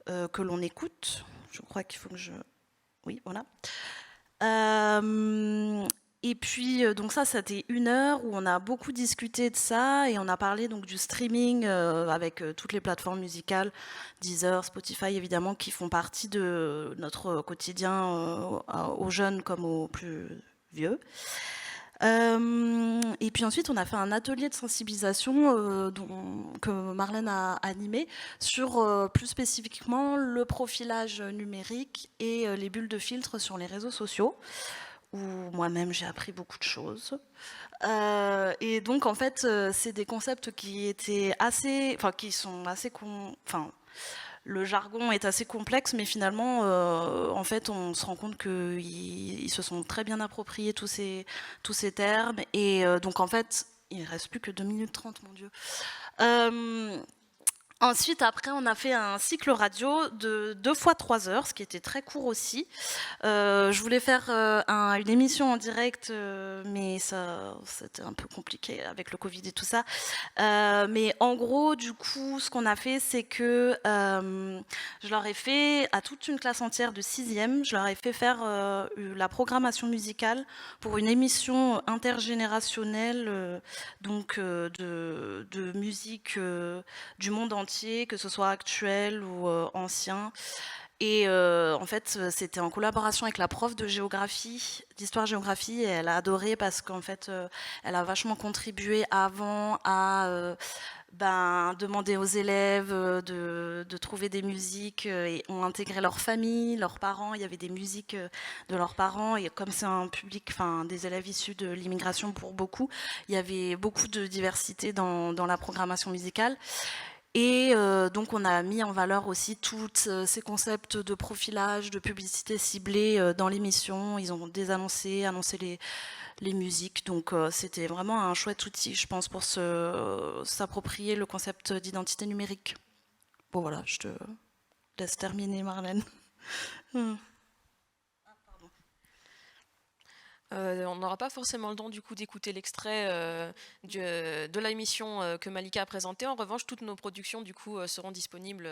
que l'on écoute? Je crois qu'il faut que je... Oui, voilà. Et puis, donc ça, c'était 1 heure où on a beaucoup discuté de ça et on a parlé donc du streaming avec toutes les plateformes musicales, Deezer, Spotify évidemment, qui font partie de notre quotidien aux jeunes comme aux plus vieux. Et puis ensuite, on a fait un atelier de sensibilisation que Marlène a animé sur plus spécifiquement le profilage numérique et les bulles de filtre sur les réseaux sociaux, où moi-même j'ai appris beaucoup de choses. Et donc en fait, c'est des concepts qui étaient assez, enfin qui sont assez, le jargon est assez complexe, mais finalement, en fait, on se rend compte qu'ils se sont très bien appropriés tous ces termes. Et donc en fait, il ne reste plus que 2 minutes 30, mon Dieu. Ensuite, après, on a fait un cycle radio de 2 fois 3 heures, ce qui était très court aussi. Je voulais faire une émission en direct, mais ça, c'était un peu compliqué avec le Covid et tout ça. Mais en gros, du coup, ce qu'on a fait, c'est que je leur ai fait, à toute une classe entière de 6e, je leur ai fait faire la programmation musicale pour une émission intergénérationnelle de musique du monde entier, que ce soit actuel ou ancien. Et en fait, c'était en collaboration avec la prof de géographie, d'histoire-géographie, et elle a adoré parce qu'en fait, elle a vachement contribué avant à demander aux élèves de trouver des musiques et ont intégré leur famille, leurs parents. Il y avait des musiques de leurs parents, et comme c'est un public, des élèves issus de l'immigration pour beaucoup, il y avait beaucoup de diversité dans la programmation musicale. Et donc on a mis en valeur aussi tous ces concepts de profilage, de publicité ciblée dans l'émission. Ils ont annoncé les musiques, donc c'était vraiment un chouette outil, je pense, pour s'approprier le concept d'identité numérique. Bon voilà, je te laisse terminer, Marlène. On n'aura pas forcément le temps du coup d'écouter l'extrait de la émission que Malika a présentée. En revanche, toutes nos productions du coup seront disponibles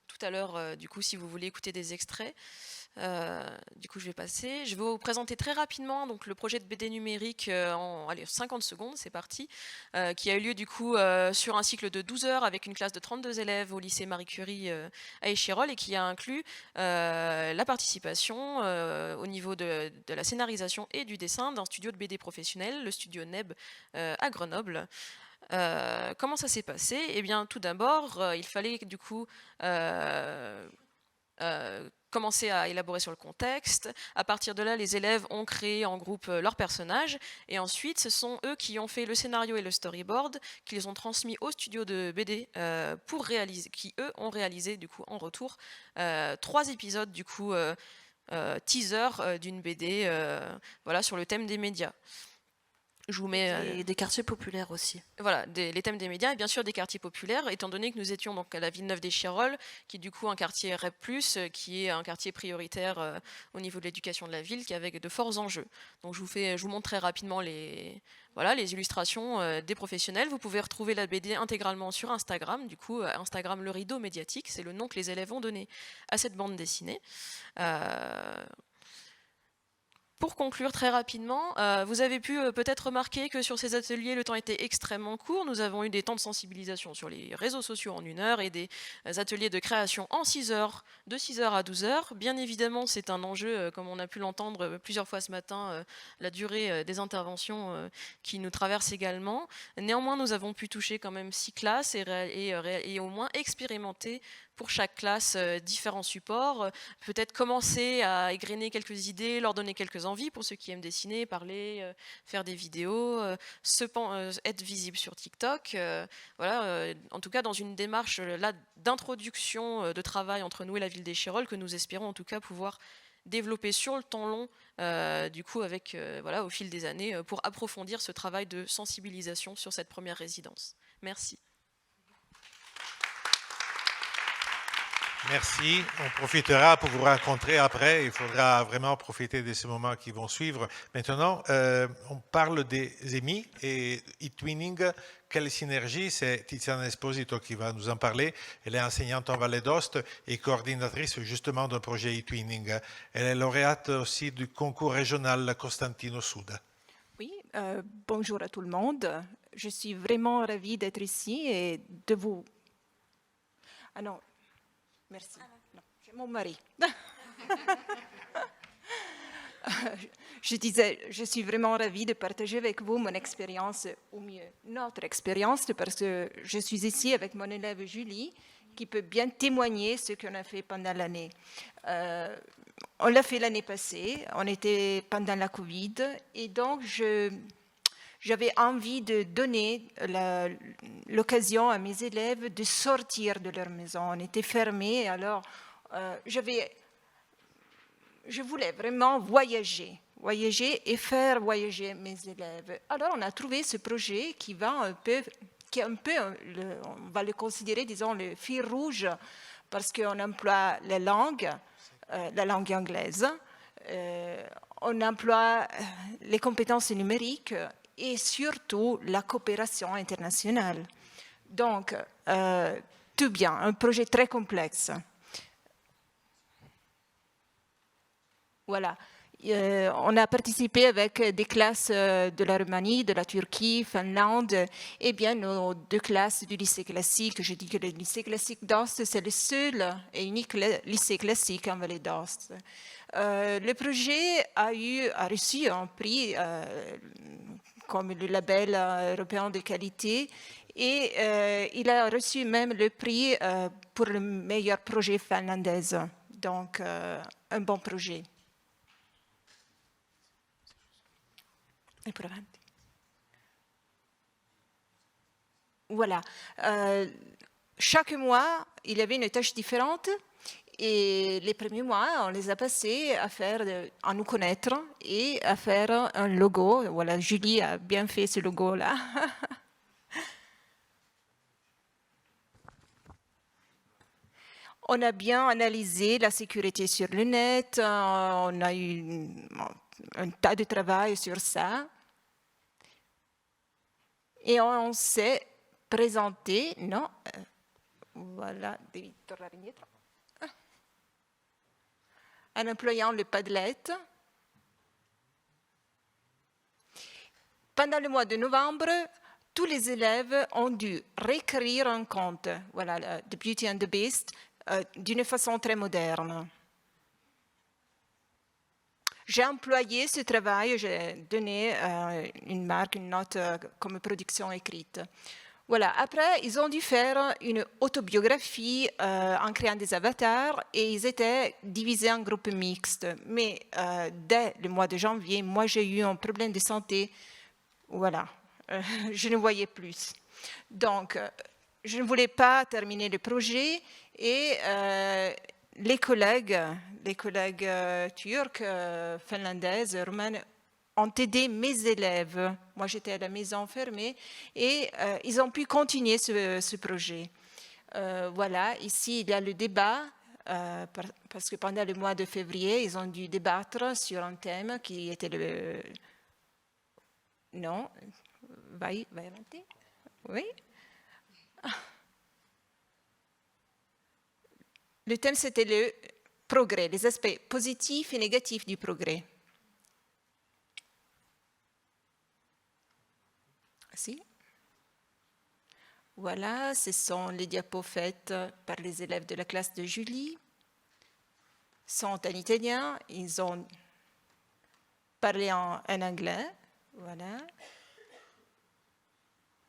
tout à l'heure du coup si vous voulez écouter des extraits. Du coup, je vais passer. Je vais vous présenter très rapidement donc, le projet de BD numérique en 50 secondes, c'est parti, qui a eu lieu du coup sur un cycle de 12 heures avec une classe de 32 élèves au lycée Marie Curie à Échirolles et qui a inclus la participation au niveau de la scénarisation et du dessin d'un studio de BD professionnel, le studio NEB à Grenoble. Comment ça s'est passé? Eh bien, tout d'abord, il fallait du coup commencer à élaborer sur le contexte. À partir de là, les élèves ont créé en groupe leurs personnages et ensuite, ce sont eux qui ont fait le scénario et le storyboard, qu'ils ont transmis au studio de BD pour réaliser, qui eux ont réalisé du coup en retour 3 épisodes du coup teaser d'une BD voilà, sur le thème des médias. Je vous mets des quartiers populaires aussi. Voilà, les thèmes des médias et bien sûr des quartiers populaires, étant donné que nous étions donc à la Villeneuve-d'Échirolles, qui est du coup un quartier REP+, qui est un quartier prioritaire au niveau de l'éducation de la ville, qui a avec de forts enjeux. Donc je vous montre très rapidement les illustrations des professionnels. Vous pouvez retrouver la BD intégralement sur Instagram, du coup Instagram Le Rideau Médiatique, c'est le nom que les élèves ont donné à cette bande dessinée. Pour conclure très rapidement, vous avez pu peut-être remarquer que sur ces ateliers, le temps était extrêmement court. Nous avons eu des temps de sensibilisation sur les réseaux sociaux en 1 heure et des ateliers de création en 6 heures, de 6 heures à 12 heures. Bien évidemment, c'est un enjeu, comme on a pu l'entendre plusieurs fois ce matin, la durée des interventions qui nous traverse également. Néanmoins, nous avons pu toucher quand même 6 classes et au moins expérimenter pour chaque classe différents supports, peut-être commencer à égrener quelques idées, leur donner quelques envies pour ceux qui aiment dessiner, parler, faire des vidéos, être visible sur TikTok. Voilà, en tout cas dans une démarche là d'introduction de travail entre nous et la ville d'Échirolles que nous espérons en tout cas pouvoir développer sur le temps long, du coup avec voilà, au fil des années pour approfondir ce travail de sensibilisation sur cette première résidence. Merci. Merci. On profitera pour vous rencontrer après. Il faudra vraiment profiter de ces moments qui vont suivre. Maintenant, on parle des EMI et e-twinning. Quelle synergie? C'est Tiziana Esposito qui va nous en parler. Elle est enseignante en Valle d'Aoste et coordinatrice justement d'un projet e-twinning. Elle est lauréate aussi du concours régional Costantino Sud. Oui, bonjour à tout le monde. Je suis vraiment ravie d'être ici et de vous... Ah non. Merci. Non, j'ai mon mari. Je disais, je suis vraiment ravie de partager avec vous mon expérience, ou mieux, notre expérience, parce que je suis ici avec mon élève Julie, qui peut bien témoigner ce qu'on a fait pendant l'année. On l'a fait l'année passée, on était pendant la Covid, et donc j'avais envie de donner l'occasion à mes élèves de sortir de leur maison. On était fermés, alors je voulais vraiment voyager et faire voyager mes élèves. Alors on a trouvé ce projet qui est un peu, on va le considérer, disons, le fil rouge, parce qu'on emploie la langue anglaise, on emploie les compétences numériques, et surtout la coopération internationale. Donc, tout bien, un projet très complexe. Voilà. On a participé avec des classes de la Roumanie, de la Turquie, Finlande, et bien nos 2 classes du lycée classique. Je dis que le lycée classique d'Aoste, c'est le seul et unique lycée classique en Vallée d'Aoste. Le projet a reçu un prix comme le label européen de qualité, et il a reçu même le prix pour le meilleur projet finlandais. Donc, un bon projet. Voilà. Chaque mois, il y avait une tâche différente. Et les premiers mois, on les a passés à nous connaître et à faire un logo. Voilà, Julie a bien fait ce logo-là. On a bien analysé la sécurité sur le net, on a eu un tas de travail sur ça. Et on s'est présenté, non, voilà, en employant le Padlet. Pendant le mois de novembre, tous les élèves ont dû réécrire un conte, voilà, The Beauty and the Beast, d'une façon très moderne. J'ai employé ce travail, j'ai donné une marque, une note comme production écrite. Voilà. Après, ils ont dû faire une autobiographie en créant des avatars et ils étaient divisés en groupes mixtes. Mais dès le mois de janvier, moi j'ai eu un problème de santé. Voilà, je ne voyais plus. Donc, je ne voulais pas terminer le projet et les collègues turcs, finlandaises, roumaines, ont aidé mes élèves. Moi, j'étais à la maison fermée et ils ont pu continuer ce projet. Voilà, ici, il y a le débat, parce que pendant le mois de février, ils ont dû débattre sur un thème qui était le... Non, vai avanti. Oui. Le thème, c'était le progrès, les aspects positifs et négatifs du progrès. Voici. Voilà, ce sont les diapos faites par les élèves de la classe de Julie. Ils sont en italien, ils ont parlé en anglais. Voilà.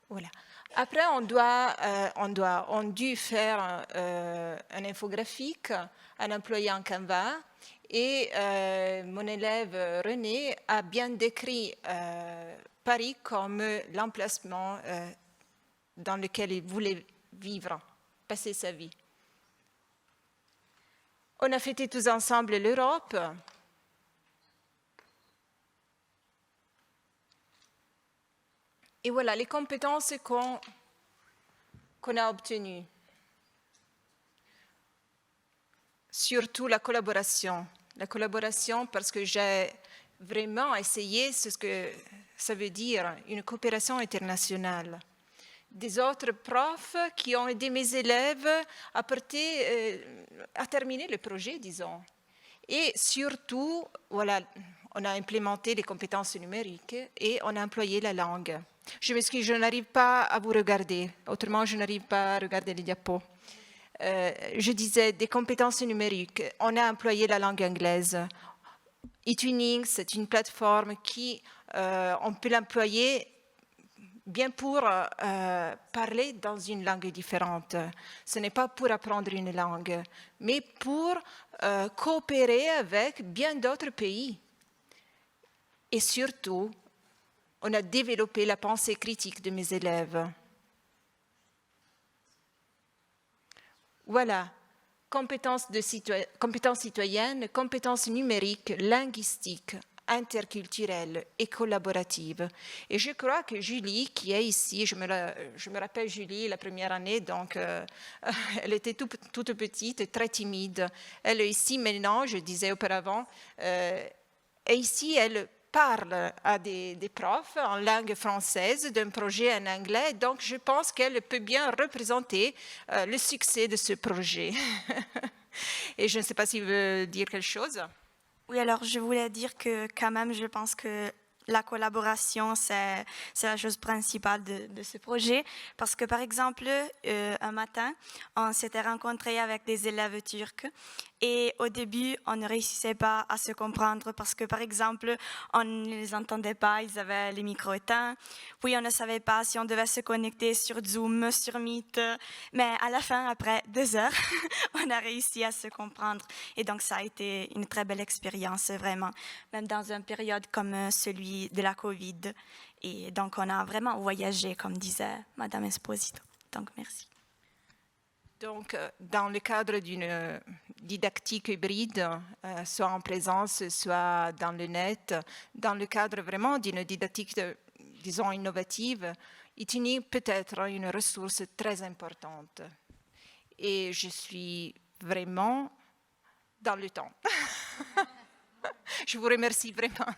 Voilà. Après, on dû faire un infographique, un employé en Canva, et mon élève René a bien décrit Paris comme l'emplacement dans lequel il voulait vivre, passer sa vie. On a fêté tous ensemble l'Europe. Et voilà les compétences qu'on a obtenues. Surtout la collaboration. La collaboration parce que j'ai vraiment essayé ce que ça veut dire, une coopération internationale. Des autres profs qui ont aidé mes élèves à terminer le projet, disons. Et surtout, voilà, on a implémenté les compétences numériques et on a employé la langue. Je m'excuse, je n'arrive pas à vous regarder, autrement je n'arrive pas à regarder les diapos. Je disais des compétences numériques, on a employé la langue anglaise. eTwinning, c'est une plateforme qui, on peut l'employer bien pour parler dans une langue différente. Ce n'est pas pour apprendre une langue, mais pour coopérer avec bien d'autres pays. Et surtout, on a développé la pensée critique de mes élèves. Voilà, compétences citoyennes, compétences numériques, linguistiques, interculturelle et collaborative. Et je crois que Julie, qui est ici, je me rappelle Julie la première année, donc elle était toute petite, très timide. Elle est ici maintenant, je disais auparavant, et ici elle parle à des profs en langue française d'un projet en anglais, donc je pense qu'elle peut bien représenter le succès de ce projet. Et je ne sais pas s'il veut dire quelque chose. Oui, alors je voulais dire que quand même, je pense que la collaboration, c'est la chose principale de ce projet. Parce que par exemple, un matin, on s'était rencontrés avec des élèves turcs et au début, on ne réussissait pas à se comprendre parce que par exemple, on ne les entendait pas, ils avaient les micros éteints. Puis on ne savait pas si on devait se connecter sur Zoom, sur Meet. Mais à la fin, après 2 heures, on a réussi à se comprendre. Et donc ça a été une très belle expérience, vraiment. Même dans une période comme celui de la Covid. Et donc, on a vraiment voyagé, comme disait Madame Esposito. Donc, merci. Donc, dans le cadre d'une didactique hybride, soit en présence, soit dans le net, dans le cadre vraiment d'une didactique, disons, innovative, eTwinning peut être une ressource très importante. Et je suis vraiment dans le temps. Je vous remercie vraiment.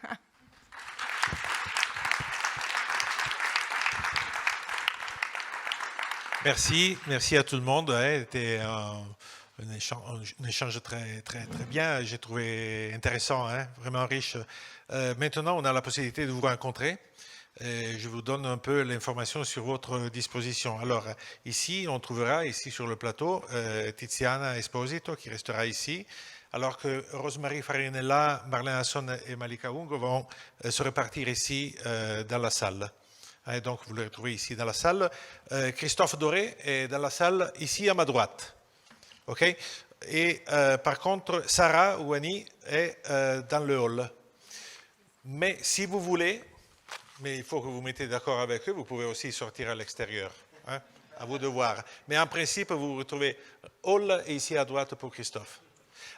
Merci à tout le monde. C'était un échange très bien. J'ai trouvé intéressant, vraiment riche. Maintenant, on a la possibilité de vous rencontrer. Je vous donne un peu l'information sur votre disposition. Alors, ici, on trouvera, ici sur le plateau, Tiziana Esposito qui restera ici, alors que Rosemary Farinella, Marlène Hasson et Malika Ung vont se répartir ici dans la salle. Et donc, vous le retrouvez ici dans la salle. Christophe Doré est dans la salle, ici à ma droite. OK? Et par contre, Sarah Ouani est dans le hall. Mais si vous voulez, mais il faut que vous vous mettiez d'accord avec eux, vous pouvez aussi sortir à l'extérieur. À vous de voir. Mais en principe, vous vous retrouvez hall et ici à droite pour Christophe.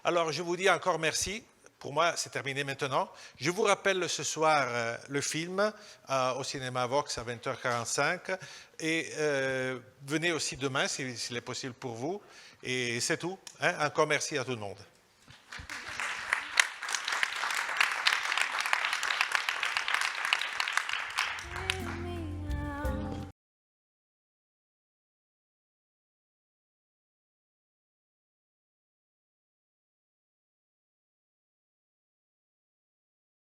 Alors, je vous dis encore merci. Pour moi, c'est terminé maintenant. Je vous rappelle ce soir le film au cinéma Vox à 20h45. Et venez aussi demain, s'il est possible pour vous. Et c'est tout. Encore merci à tout le monde.